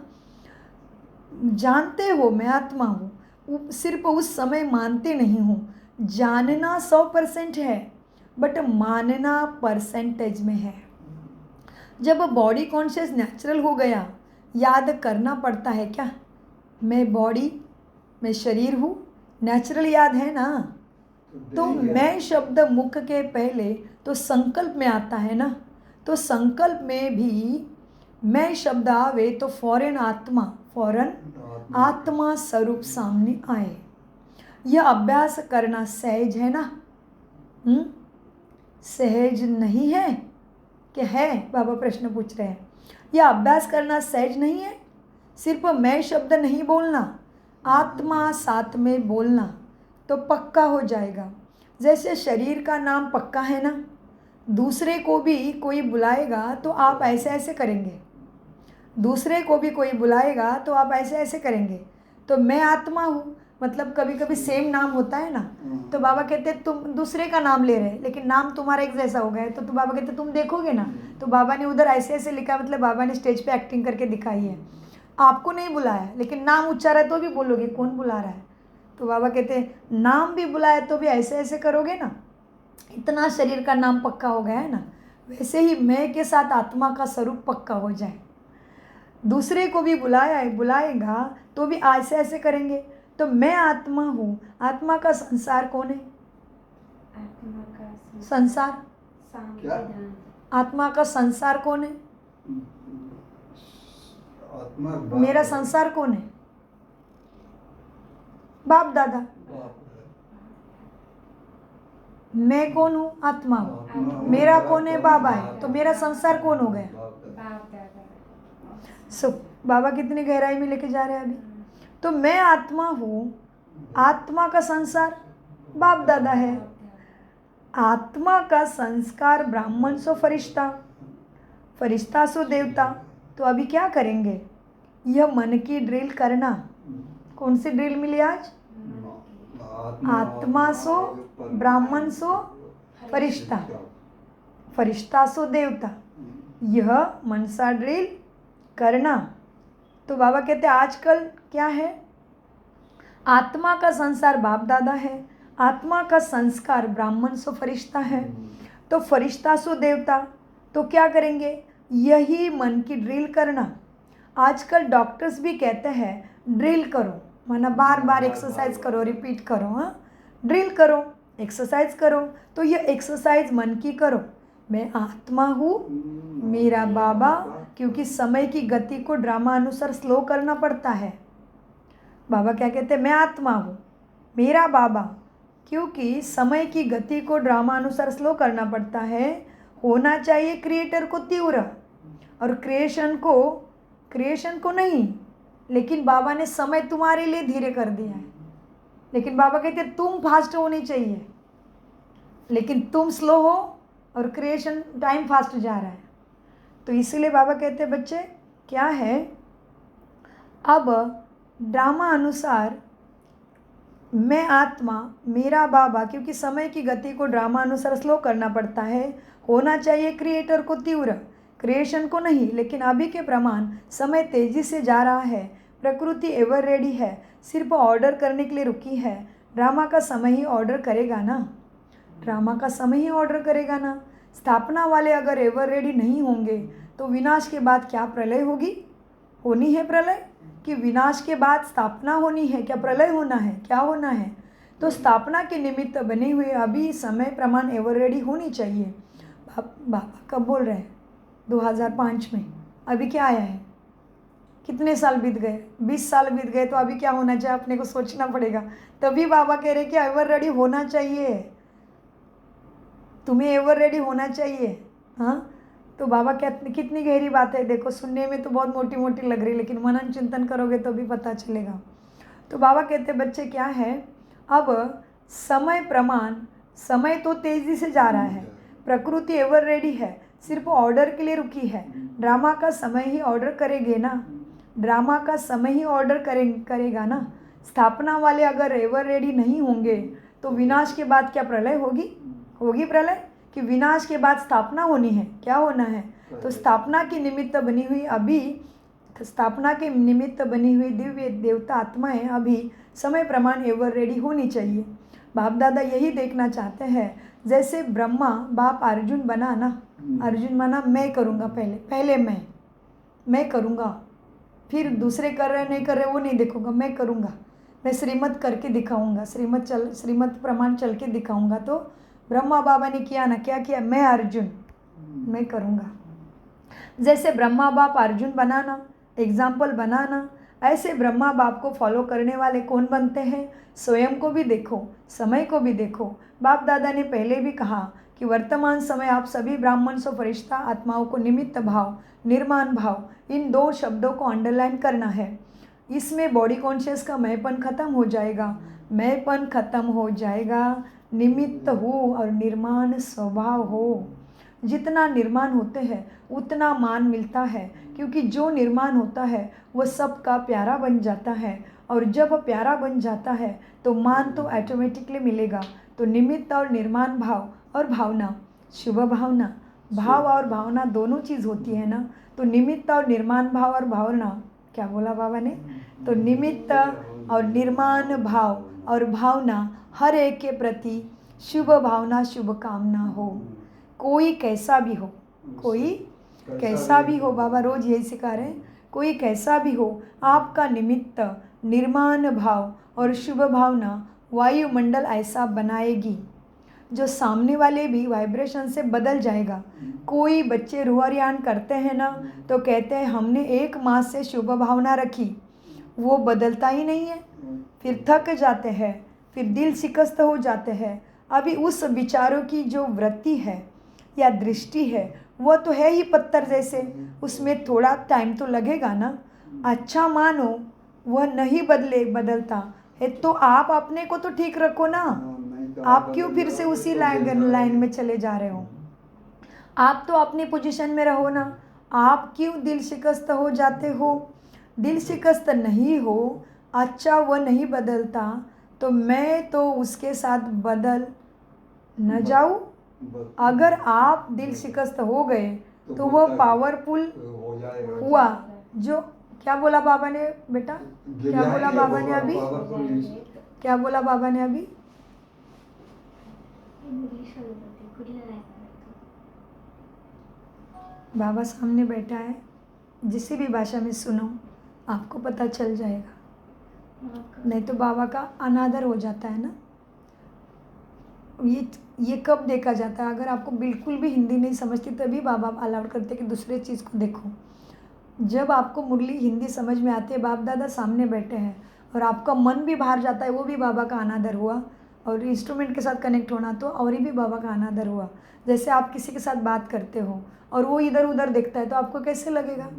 जानते हो मैं आत्मा हूँ, सिर्फ उस समय मानते नहीं हो। जानना 100% है, बट मानना परसेंटेज में है। जब बॉडी कॉन्शियस नेचुरल हो गया, याद करना पड़ता है क्या, मैं बॉडी, मैं शरीर हूँ, नेचुरल याद है ना। तो मैं शब्द मुख के पहले तो संकल्प में आता है ना, तो संकल्प में भी मैं शब्द आवे तो फौरन आत्मा स्वरूप सामने आए। यह अभ्यास करना सहज है ना। सहज नहीं है कि है, बाबा प्रश्न पूछ रहे हैं। यह अभ्यास करना सहज नहीं है। सिर्फ मैं शब्द नहीं बोलना, आत्मा साथ में बोलना तो पक्का हो जाएगा। जैसे शरीर का नाम पक्का है ना, दूसरे को भी कोई बुलाएगा तो आप ऐसे ऐसे करेंगे, दूसरे को भी कोई बुलाएगा तो आप ऐसे ऐसे करेंगे। तो मैं आत्मा हूँ, मतलब कभी कभी सेम नाम होता है ना, तो बाबा कहते तुम दूसरे का नाम ले रहे लेकिन नाम तुम्हारा एक जैसा हो गया है, तो बाबा कहते तुम देखोगे ना। तो बाबा ने उधर ऐसे ऐसे लिखा, मतलब बाबा ने स्टेज पे एक्टिंग करके दिखाई है। आपको नहीं बुलाया लेकिन नाम उच्चारा तो भी बोलोगे कौन बुला रहा है। तो बाबा कहते नाम भी बुलाया तो भी ऐसे ऐसे करोगे ना, इतना शरीर का नाम पक्का हो गया है ना। वैसे ही मैं के साथ आत्मा का स्वरूप पक्का हो जाए। दूसरे को भी बुलाएगा तो भी ऐसे ऐसे करेंगे। तो मैं आत्मा हूँ, आत्मा का संसार कौन है? संसार क्या? आत्मा का संसार कौन है? आत्मा मेरा संसार कौन है? बाप दादा। मैं कौन हूँ? आत्मा हूँ। मेरा कौन है? बाबा है। तो मेरा संसार कौन हो गया? बाबा कितनी गहराई में लेके जा रहे हैं अभी। तो मैं आत्मा हूँ, आत्मा का संसार बाप दादा है। आत्मा का संस्कार ब्राह्मण सो फरिश्ता, फरिश्ता सो देवता। तो अभी क्या करेंगे? यह मन की ड्रिल करना। कौन सी ड्रिल मिली आज? आत्मा सो ब्राह्मण सो फरिश्ता, फरिश्ता सो देवता, यह मनसा ड्रिल करना। तो बाबा कहते आजकल क्या है? आत्मा का संसार बाप दादा है, आत्मा का संस्कार ब्राह्मण सो फरिश्ता है, तो फरिश्ता सो देवता। तो क्या करेंगे? यही मन की ड्रिल करना। आजकल डॉक्टर्स भी कहते हैं ड्रिल करो, माना बार बार एक्सरसाइज करो, रिपीट करो। हाँ, ड्रिल करो, एक्सरसाइज करो। तो ये एक्सरसाइज मन की करो। मैं आत्मा हूँ, मेरा बाबा, क्योंकि समय की गति को ड्रामा अनुसार स्लो करना पड़ता है। बाबा क्या कहते हैं? मैं आत्मा हूँ, मेरा बाबा, क्योंकि समय की गति को ड्रामा अनुसार स्लो करना पड़ता है। होना चाहिए क्रिएटर को तीव्र, और क्रिएशन को नहीं। लेकिन बाबा ने समय तुम्हारे लिए धीरे कर दिया है। लेकिन बाबा कहते हैं तुम फास्ट होनी चाहिए, लेकिन तुम स्लो हो और क्रिएशन टाइम फास्ट जा रहा है। तो इसीलिए बाबा कहते हैं बच्चे क्या है, अब ड्रामा अनुसार मैं आत्मा, मेरा बाबा, क्योंकि समय की गति को ड्रामा अनुसार स्लो करना पड़ता है। होना चाहिए क्रिएटर को तीव्र, क्रिएशन को नहीं। लेकिन अभी के प्रमाण समय तेज़ी से जा रहा है, प्रकृति एवर रेडी है, सिर्फ ऑर्डर करने के लिए रुकी है। ड्रामा का समय ही ऑर्डर करेगा ना, ड्रामा का समय ही ऑर्डर करेगा ना। स्थापना वाले अगर एवर रेडी नहीं होंगे तो विनाश के बाद क्या प्रलय होगी? होनी है प्रलय, कि विनाश के बाद स्थापना होनी है? क्या प्रलय होना है? क्या होना है? तो स्थापना के निमित्त बने हुए अभी समय प्रमाण एवर रेडी होनी चाहिए। बाबा कब बोल रहे हैं? 2005 में। अभी क्या आया है? कितने साल बीत गए? 20 साल बीत गए। तो अभी क्या होना चाहिए? अपने को सोचना पड़ेगा। तभी बाबा कह रहे कि एवर रेडी होना चाहिए, तुम्हें एवर रेडी होना चाहिए। हाँ, तो बाबा क्या, कितनी गहरी बात है। देखो, सुनने में तो बहुत मोटी मोटी लग रही, लेकिन मनन चिंतन करोगे तो भी पता चलेगा। तो बाबा कहते बच्चे क्या है, अब समय प्रमाण, समय तो तेज़ी से जा रहा है, प्रकृति एवर रेडी है, सिर्फ ऑर्डर के लिए रुकी है। ड्रामा का समय ही ऑर्डर करेंगे ना, ड्रामा का समय ही ऑर्डर करेगा ना। स्थापना वाले अगर एवर रेडी नहीं होंगे तो विनाश के बाद क्या प्रलय होगी? होगी प्रलय, कि विनाश के बाद स्थापना होनी है, क्या होना है, तो स्थापना की निमित्त बनी हुई अभी स्थापना के निमित्त बनी हुई दिव्य देवता आत्माएं अभी समय प्रमाण एवर रेडी होनी चाहिए। बाप दादा यही देखना चाहते हैं, जैसे ब्रह्मा बाप अर्जुन बना ना, अर्जुन माना मैं करूँगा, पहले मैं करूँगा, फिर दूसरे कर रहे नहीं कर रहे वो नहीं देखूँगा, मैं करूँगा, मैं श्रीमत करके दिखाऊँगा, श्रीमत प्रमाण चल के दिखाऊँगा। तो ब्रह्मा बाबा ने किया ना, क्या किया, मैं अर्जुन मैं करूँगा। जैसे ब्रह्मा बाप अर्जुन बनाना, एग्जाम्पल बनाना, ऐसे ब्रह्मा बाप को फॉलो करने वाले कौन बनते हैं, स्वयं को भी देखो, समय को भी देखो। बाप दादा ने पहले भी कहा कि वर्तमान समय आप सभी ब्राह्मण सो फरिश्ता आत्माओं को निमित्त भाव, निर्माण भाव, इन 2 शब्दों को अंडरलाइन करना है। इसमें बॉडी कॉन्शियस का मैंपन खत्म हो जाएगा, मैंपन खत्म हो जाएगा, निमित्त हो और निर्माण स्वभाव हो। जितना निर्माण होते हैं उतना मान मिलता है, क्योंकि जो निर्माण होता है वो सबका प्यारा बन जाता है, और जब प्यारा बन जाता है तो मान तो ऑटोमेटिकली मिलेगा। तो निमित्त और निर्माण भाव और भावना, शुभ भावना, भाव और भावना दोनों चीज़ होती है ना। तो निमित्त और निर्माण भाव और भावना, क्या बोला बाबा ने, तो निमित्त और निर्माण भाव और भावना हर एक के प्रति शुभ भावना, शुभ कामना हो। कोई कैसा भी हो, कोई कैसा भी हो, बाबा रोज़ यही सिखा रहे हैं, कोई कैसा भी हो, आपका निमित्त, निर्माण भाव और शुभ भावना वायुमंडल ऐसा बनाएगी जो सामने वाले भी वाइब्रेशन से बदल जाएगा। कोई बच्चे रुहरियान करते हैं ना, तो कहते हैं हमने 1 मास से शुभ भावना रखी, वो बदलता ही नहीं है, फिर थक जाते हैं, फिर दिल शिकस्त हो जाते हैं। अभी उस विचारों की जो वृत्ति है या दृष्टि है वो तो है ही पत्थर जैसे, उसमें थोड़ा टाइम तो लगेगा ना। अच्छा मानो वह नहीं बदलता है, तो आप अपने को तो ठीक रखो ना। आप क्यों फिर से उसी लाइन में चले जा रहे हो? आप तो अपनी पोजीशन में रहो ना। आप क्यों दिल शिकस्त हो जाते हो? दिल शिकस्त नहीं हो, अच्छा वह नहीं बदलता तो मैं तो उसके साथ बदल न जाऊँ। अगर आप दिल शिकस्त हो गए तो वह पावरफुल हुआ। जो क्या बोला बाबा ने बेटा, क्या बोला बाबा ने अभी, क्या बोला बाबा ने अभी? बाबा सामने बैठा है, जिसी भी भाषा में सुनो आपको पता चल जाएगा, नहीं तो बाबा का अनादर हो जाता है ना। ये कब देखा जाता है? अगर आपको बिल्कुल भी हिंदी नहीं समझती तभी बाबा अलाउड करते कि दूसरे चीज़ को देखो। जब आपको मुरली हिंदी समझ में आती है, बाप दादा सामने बैठे हैं और आपका मन भी बाहर जाता है, वो भी बाबा का अनादर हुआ। और इंस्ट्रूमेंट के साथ कनेक्ट होना तो और ही भी बाबा का अनादर हुआ। जैसे आप किसी के साथ बात करते हो और वो इधर उधर देखता है तो आपको कैसे लगेगा?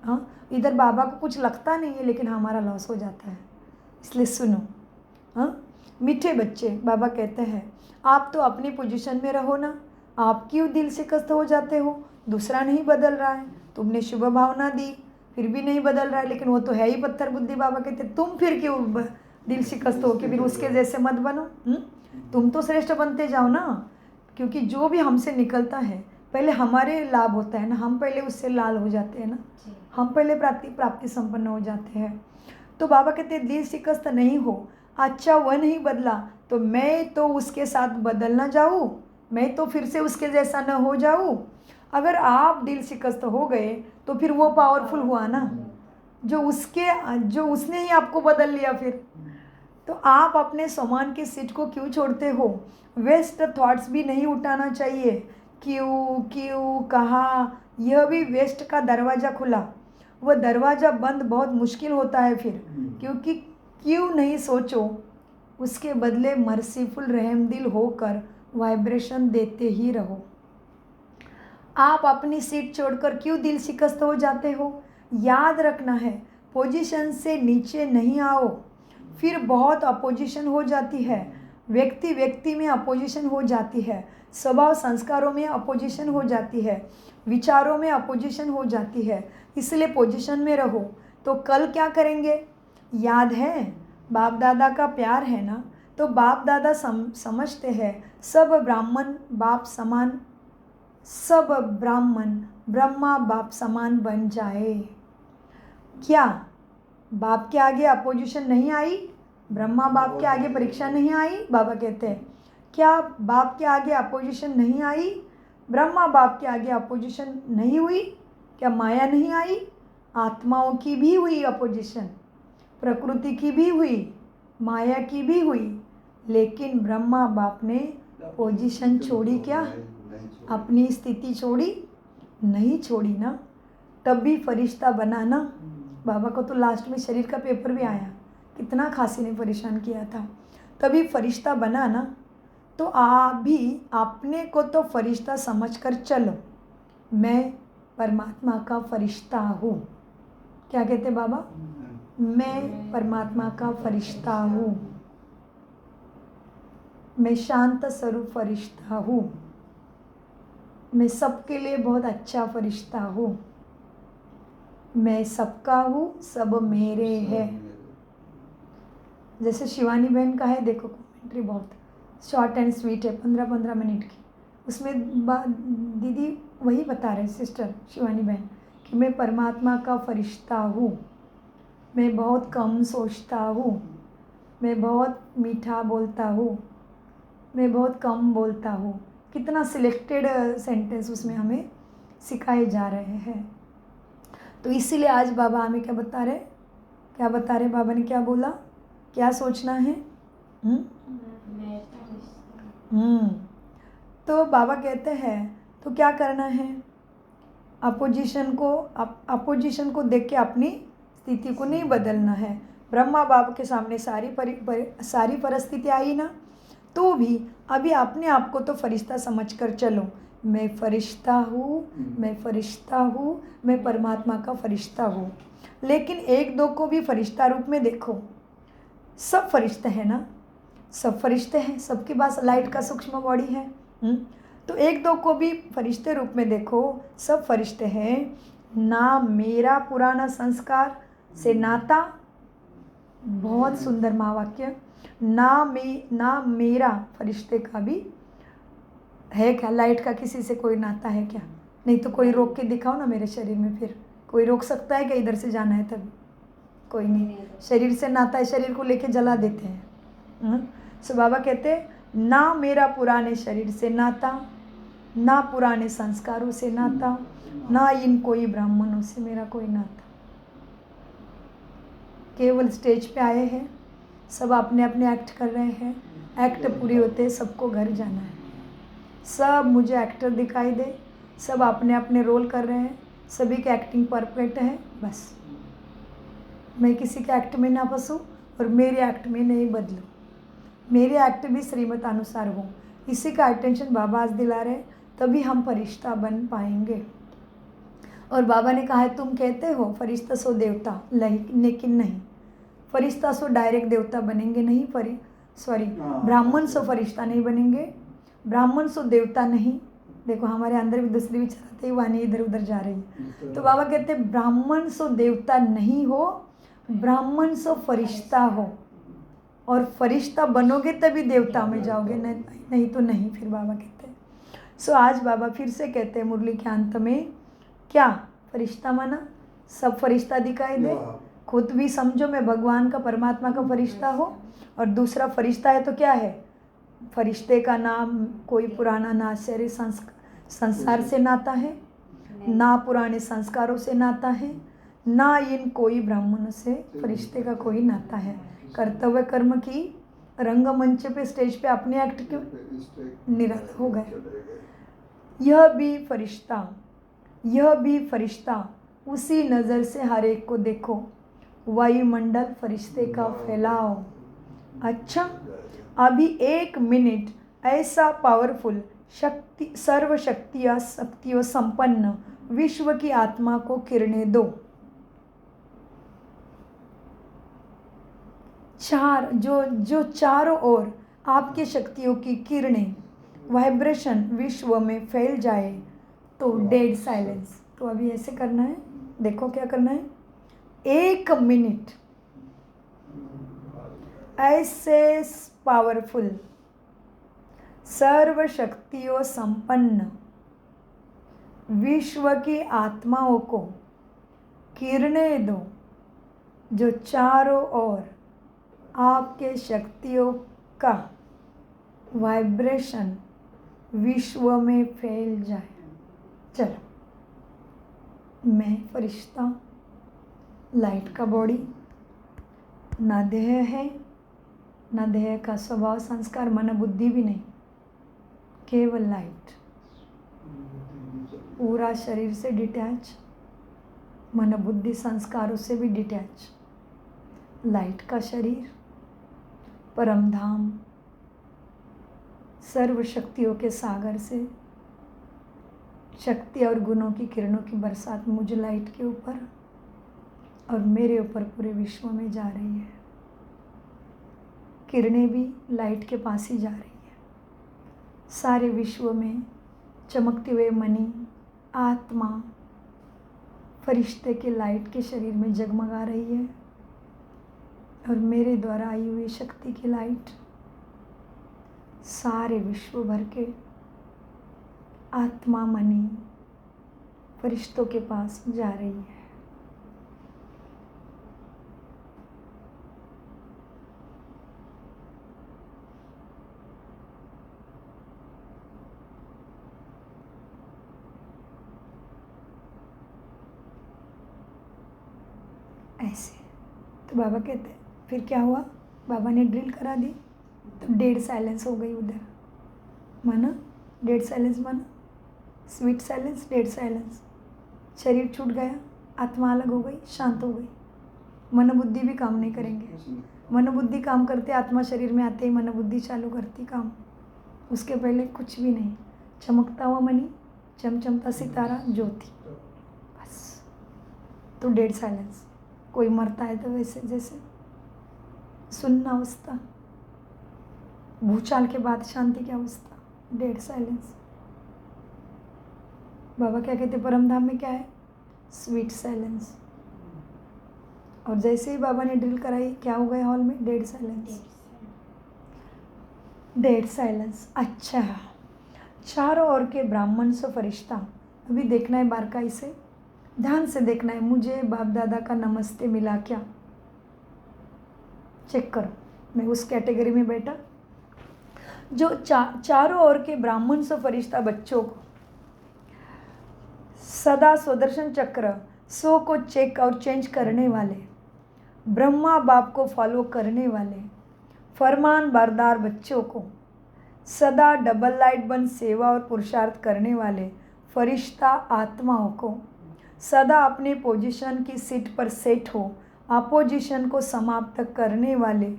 हाँ, इधर बाबा को कुछ लगता नहीं है लेकिन हमारा लॉस हो जाता है। इसलिए सुनो, हाँ मीठे बच्चे, बाबा कहते हैं आप तो अपनी पोजीशन में रहो ना। आप क्यों दिल शिकस्त हो जाते हो? दूसरा नहीं बदल रहा है, तुमने शुभ भावना दी फिर भी नहीं बदल रहा है, लेकिन वो तो है ही पत्थर बुद्धि। बाबा कहते तुम फिर क्यों दिल शिकस्त हो कि फिर उसके जैसे मत बनो। तुम तो श्रेष्ठ बनते जाओ ना, क्योंकि जो भी हमसे निकलता है पहले हमारे लाभ होता है ना, हम पहले उससे लाल हो जाते हैं ना, हम पहले प्राप्ति संपन्न हो जाते हैं। तो बाबा कहते दिल शिकस्त नहीं हो, अच्छा वह नहीं बदला तो मैं तो उसके साथ बदल ना जाऊँ, मैं तो फिर से उसके जैसा न हो जाऊँ। अगर आप दिल शिकस्त हो गए तो फिर वो पावरफुल हुआ ना, जो उसने ही आपको बदल लिया। फिर तो आप अपने सामान की सीट को क्यों छोड़ते हो? वेस्ट थॉट्स भी नहीं उठाना चाहिए। क्यों कहा, यह भी वेस्ट का दरवाज़ा खुला। वह दरवाज़ा बंद बहुत मुश्किल होता है फिर, क्योंकि क्यों नहीं सोचो, उसके बदले मर्सीफुल रहमदिल होकर वाइब्रेशन देते ही रहो। आप अपनी सीट छोड़कर क्यों दिल शिकस्त हो जाते हो? याद रखना है, पोजीशन से नीचे नहीं आओ, फिर बहुत अपोजिशन हो जाती है। व्यक्ति में अपोजिशन हो जाती है, स्वभाव संस्कारों में अपोजिशन हो जाती है, विचारों में अपोजिशन हो जाती है। इसलिए पोजीशन में रहो। तो कल क्या करेंगे? याद है बाप दादा का प्यार है ना, तो बाप दादा समझते हैं सब ब्राह्मण बाप समान, सब ब्राह्मण ब्रह्मा बाप समान बन जाए। क्या बाप के आगे अपोजिशन नहीं आई? ब्रह्मा बाप के आगे परीक्षा नहीं आई? बाबा कहते हैं क्या बाप के आगे अपोजिशन नहीं आई? ब्रह्मा बाप के आगे अपोजिशन नहीं हुई? क्या माया नहीं आई? आत्माओं की भी हुई अपोजिशन, प्रकृति की भी हुई, माया की भी हुई, लेकिन ब्रह्मा बाप ने पोजीशन छोड़ी क्या? अपनी स्थिति छोड़ी? नहीं छोड़ी ना, तब भी फरिश्ता बना ना। बाबा को तो लास्ट में शरीर का पेपर भी आया, कितना खांसी ने परेशान किया था, तभी फरिश्ता बना ना। तो आप भी अपने को तो फरिश्ता समझकर चलो, मैं परमात्मा का फरिश्ता हूँ। क्या कहते बाबा? मैं परमात्मा का फरिश्ता हूँ, मैं शांत स्वरूप फरिश्ता हूँ, मैं सबके लिए बहुत अच्छा फरिश्ता हूँ, मैं सबका हूँ, सब मेरे है। जैसे शिवानी बहन का है, देखो कमेंट्री बहुत शॉर्ट एंड स्वीट है, 15-15 मिनट की। उसमें दीदी वही बता रहे सिस्टर शिवानी बहन कि मैं परमात्मा का फरिश्ता हूँ, मैं बहुत कम सोचता हूँ, मैं बहुत मीठा बोलता हूँ, मैं बहुत कम बोलता हूँ। कितना सिलेक्टेड सेंटेंस उसमें हमें सिखाए जा रहे हैं। तो इसीलिए आज बाबा हमें क्या बता रहे? क्या बता रहे? बाबा ने क्या बोला? क्या सोचना है? तो बाबा कहते हैं तो क्या करना है? अपोजिशन को देख के अपनी स्थिति को नहीं बदलना है। ब्रह्मा बाबा के सामने सारी परिस्थिति आई ना, तो भी अभी अपने आप को तो फरिश्ता समझकर चलो, मैं फरिश्ता हूँ, मैं फरिश्ता हूँ, मैं परमात्मा का फरिश्ता हूँ। लेकिन एक दो को भी फरिश्ता रूप में देखो, सब फरिश्ते हैं ना, सब फरिश्ते हैं, सबके पास लाइट का सूक्ष्म बॉडी है। तो एक दो को भी फरिश्ते रूप में देखो, सब फरिश्ते हैं ना। मेरा पुराना संस्कार से नाता, बहुत सुंदर महावाक्य, ना मेरा फरिश्ते का भी है क्या? लाइट का किसी से कोई नाता है क्या? नहीं तो कोई रोक के दिखाओ ना मेरे शरीर में, फिर कोई रोक सकता है कि इधर से जाना है? तभी कोई नहीं। शरीर से नाता है, शरीर को लेके जला देते हैं। सो बाबा कहते ना मेरा पुराने शरीर से नाता, ना पुराने संस्कारों से नाता, ना इन कोई ब्राह्मणों से मेरा कोई नाता। केवल स्टेज पे आए हैं, सब अपने अपने एक्ट कर रहे हैं, एक्ट पूरी होते सबको घर जाना है। सब मुझे एक्टर दिखाई दे, सब अपने अपने रोल कर रहे हैं, सभी की एक्टिंग परफेक्ट है, बस मैं किसी के एक्ट में ना फंसूँ और मेरे एक्ट में नहीं बदलूँ, मेरे एक्ट भी श्रीमत अनुसार हो। इसी का अटेंशन बाबा आज दिला रहे, तभी हम फरिश्ता बन पाएंगे। और बाबा ने कहा है तुम कहते हो फरिश्ता सो देवता, लेकिन नहीं, फरिश्ता सो डायरेक्ट देवता बनेंगे नहीं, ब्राह्मण सो फरिश्ता नहीं बनेंगे, ब्राह्मण सो देवता नहीं। देखो हमारे अंदर भी दूसरी विचार आते ही वाणी इधर उधर जा रही है। तो बाबा कहते हैं ब्राह्मण सो देवता नहीं हो, ब्राह्मण सो फरिश्ता हो, और फरिश्ता बनोगे तभी देवता में जाओगे, नहीं तो नहीं। फिर बाबा कहते हैं सो आज बाबा फिर से कहते हैं मुरली के अंत में, क्या फरिश्ता माना? सब फरिश्ता दिखाई दे, खुद भी समझो मैं भगवान का परमात्मा का फरिश्ता हो, और दूसरा फरिश्ता है तो क्या है? फरिश्ते का नाम कोई पुराना ना शरीर संसार से नाता है, ना पुराने संस्कारों से नाता है, ना इन कोई ब्राह्मणों से फरिश्ते का कोई नाता है। कर्तव्य कर्म की रंगमंच पे स्टेज पे अपने एक्ट क्यों निराला हो गए। यह भी फरिश्ता उसी नज़र से हर एक को देखो, वायुमंडल फरिश्ते का फैलाओ। अच्छा, अभी 1 मिनट ऐसा पावरफुल सर्वशक्तियों संपन्न विश्व की आत्मा को किरणें दो। जो चारों ओर आपके शक्तियों की किरणें वाइब्रेशन विश्व में फैल जाए तो डेड साइलेंस। तो अभी ऐसे करना है, देखो क्या करना है। 1 मिनट ऐसे पावरफुल सर्व शक्तियों संपन्न विश्व की आत्माओं को किरणें दो जो चारों ओर आपके शक्तियों का वाइब्रेशन विश्व में फैल जाए। चलो, मैं फरिश्ता, लाइट का बॉडी, ना देह है, ना देह का स्वभाव संस्कार, मन बुद्धि भी नहीं, केवल लाइट, पूरा शरीर से डिटैच, मन बुद्धि संस्कारों से भी डिटैच, लाइट का शरीर, परम धाम, सर्व शक्तियों के सागर से शक्ति और गुणों की किरणों की बरसात मुझ लाइट के ऊपर और मेरे ऊपर पूरे विश्व में जा रही है। किरणें भी लाइट के पास ही जा रही है। सारे विश्व में चमकते हुए मणि, आत्मा, फरिश्ते के लाइट के शरीर में जगमगा रही है और मेरे द्वारा आई हुई शक्ति की लाइट सारे विश्व भर के आत्मा, मणि, फरिश्तों के पास जा रही है। ऐसे तो बाबा कहते हैं, फिर क्या हुआ? बाबा ने ड्रिल करा दी तो डेड साइलेंस हो गई उधर। माना डेड साइलेंस, माना स्वीट साइलेंस, डेड साइलेंस। शरीर छूट गया, आत्मा अलग हो गई, शांत हो गई। मन बुद्धि भी काम नहीं करेंगे। मन बुद्धि काम करते, आत्मा शरीर में आते ही मन बुद्धि चालू करती काम। उसके पहले कुछ भी नहीं, चमकता हुआ मणि, चमचमता सितारा, ज्योति, बस। तो डेड साइलेंस। कोई मरता है तो वैसे जैसे सुन्न अवस्था, भूचाल के बाद शांति की अवस्था, डेड साइलेंस। बाबा क्या कहते, परम धाम में क्या है? Sweet silence. और जैसे ही बाबा ने ड्रिल कराई, क्या हो गया हॉल में? Dead silence. Dead silence. अच्छा, चारों ओर के ब्राह्मण से फरिश्ता, अभी देखना है बारकाई से, ध्यान से देखना है। मुझे बाप दादा का नमस्ते मिला क्या? चेक करो। मैं उस कैटेगरी में बैठा जो चारों ओर के ब्राह्मण से फरिश्ता बच्चों को सदा सुदर्शन चक्र सो को चेक और चेंज करने वाले, ब्रह्मा बाप को फॉलो करने वाले, फरमान बरदार बच्चों को सदा डबल लाइट बन सेवा और पुरुषार्थ करने वाले फरिश्ता आत्माओं को सदा अपनी पोजीशन की सीट पर सेट हो अपोजिशन को समाप्त करने वाले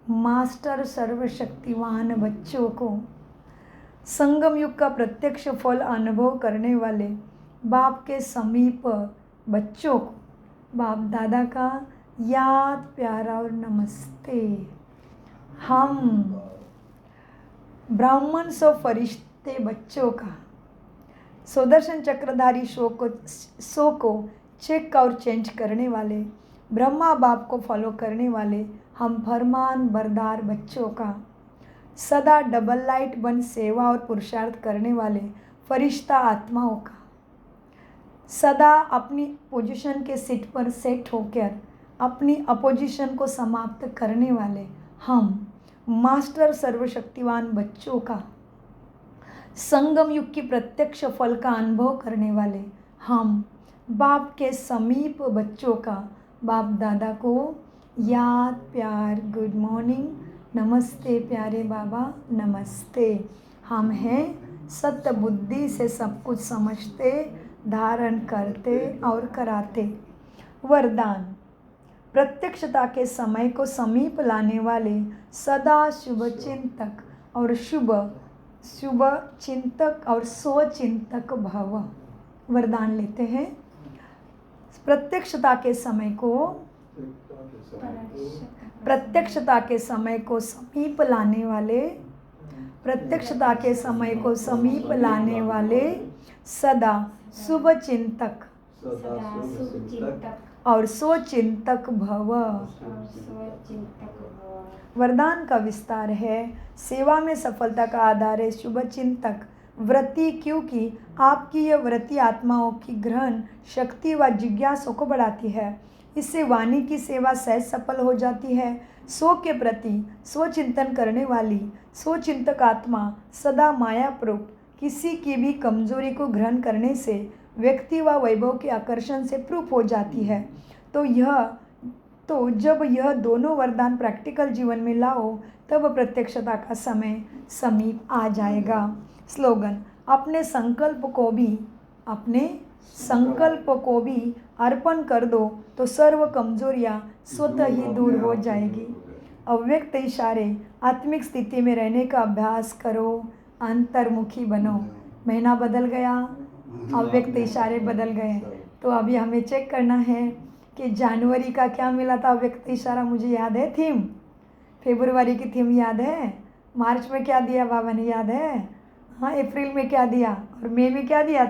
मास्टर सर्वशक्तिवान बच्चों को, संगम युग का प्रत्यक्ष फल अनुभव करने वाले बाप के समीप बच्चों को बाप दादा का याद, प्यारा और नमस्ते। हम ब्राह्मण सो फरिश्ते बच्चों का सुदर्शन चक्रधारी सो को चेक और चेंज करने वाले, ब्रह्मा बाप को फॉलो करने वाले हम फरमान बरदार बच्चों का सदा डबल लाइट बन सेवा और पुरुषार्थ करने वाले फरिश्ता आत्माओं का सदा अपनी पोजीशन के सीट पर सेट होकर अपनी अपोजिशन को समाप्त करने वाले हम मास्टर सर्वशक्तिवान बच्चों का संगम युग की प्रत्यक्ष फल का अनुभव करने वाले हम बाप के समीप बच्चों का बाप दादा को याद, प्यार, गुड मॉर्निंग, नमस्ते प्यारे बाबा, नमस्ते। हम हैं सत्य बुद्धि से सब कुछ समझते, धारण करते और कराते। वरदान, प्रत्यक्षता के समय को समीप लाने वाले सदा शुभ चिंतक और शुभ चिंतक और स्वचिंतक भव। वरदान लेते हैं। प्रत्यक्षता के समय को समीप लाने वाले, प्रत्यक्षता के समय को समीप लाने वाले सदा शुभ चिंतक और स्वचिंतक भव। वरदान का विस्तार है, सेवा में सफलता का आधार है शुभ चिंतक वृत्ति, क्योंकि आपकी यह वृत्ति आत्माओं की ग्रहण शक्ति व जिज्ञासों को बढ़ाती है। इससे वाणी की सेवा सहज सफल हो जाती है। स्व के प्रति स्वचिंतन करने वाली स्वचिंतक आत्मा सदा मायाप्रूप किसी की भी कमजोरी को ग्रहण करने से व्यक्ति व वैभव के आकर्षण से प्रूफ हो जाती है। तो जब यह दोनों वरदान प्रैक्टिकल जीवन में लाओ तब प्रत्यक्षता का समय समीप आ जाएगा। स्लोगन, अपने संकल्प को भी अर्पण कर दो तो सर्व कमजोरियां स्वतः ही दूर हो जाएगी। अव्यक्त इशारे, आत्मिक स्थिति में रहने का अभ्यास करो, अंतर्मुखी बनो। महीना बदल गया, अव्यक्त इशारे बदल गए, तो अभी हमें चेक करना है कि जनवरी का क्या मिला था अव्यक्त इशारा, मुझे याद है थीम, फरवरी की थीम याद है, मार्च में क्या दिया बाबा ने याद है, हाँ अप्रैल में क्या दिया, और मई में क्या दिया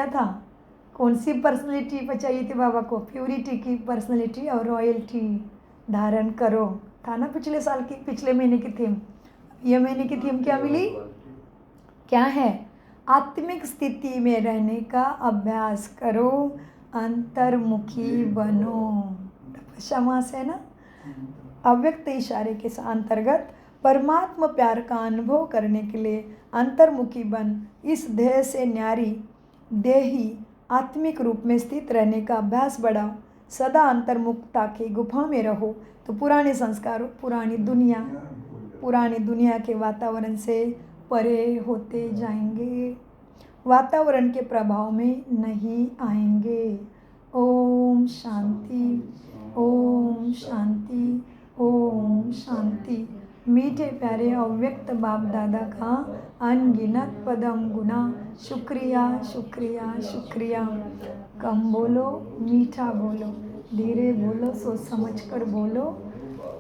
था, कौन सी पर्सनैलिटी पर चाहिए थी बाबा को, प्योरिटी की पर्सनैलिटी और रॉयल्टी धारण करो, था ना पिछले महीने की थीम। यह महीने की थीम क्या मिली, क्या है, आत्मिक स्थिति में रहने का अभ्यास करो, अंतर्मुखी बनो। तपस्या है ना। अव्यक्त इशारे के अंतर्गत परमात्मा प्यार का अनुभव करने के लिए अंतर्मुखी बन इस ध्येय से न्यारी देही आत्मिक रूप में स्थित रहने का अभ्यास बढ़ाओ। सदा अंतर्मुखता की गुफा में रहो तो पुराने संस्कारों, पुरानी दुनिया के वातावरण से परे होते जाएंगे, वातावरण के प्रभाव में नहीं आएंगे। ओम शांति, ओम शांति, ओम शांति। मीठे प्यारे अव्यक्त बाप दादा का अनगिनत पदम गुना शुक्रिया शुक्रिया शुक्रिया। कम बोलो, मीठा बोलो, धीरे बोलो, सोच समझ कर बोलो।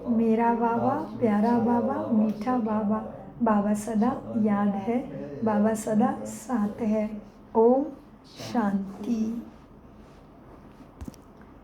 मेरा बाबा, प्यारा बाबा, मीठा बाबा, बाबा सदा याद है, बाबा सदा साथ है। ओम शांति।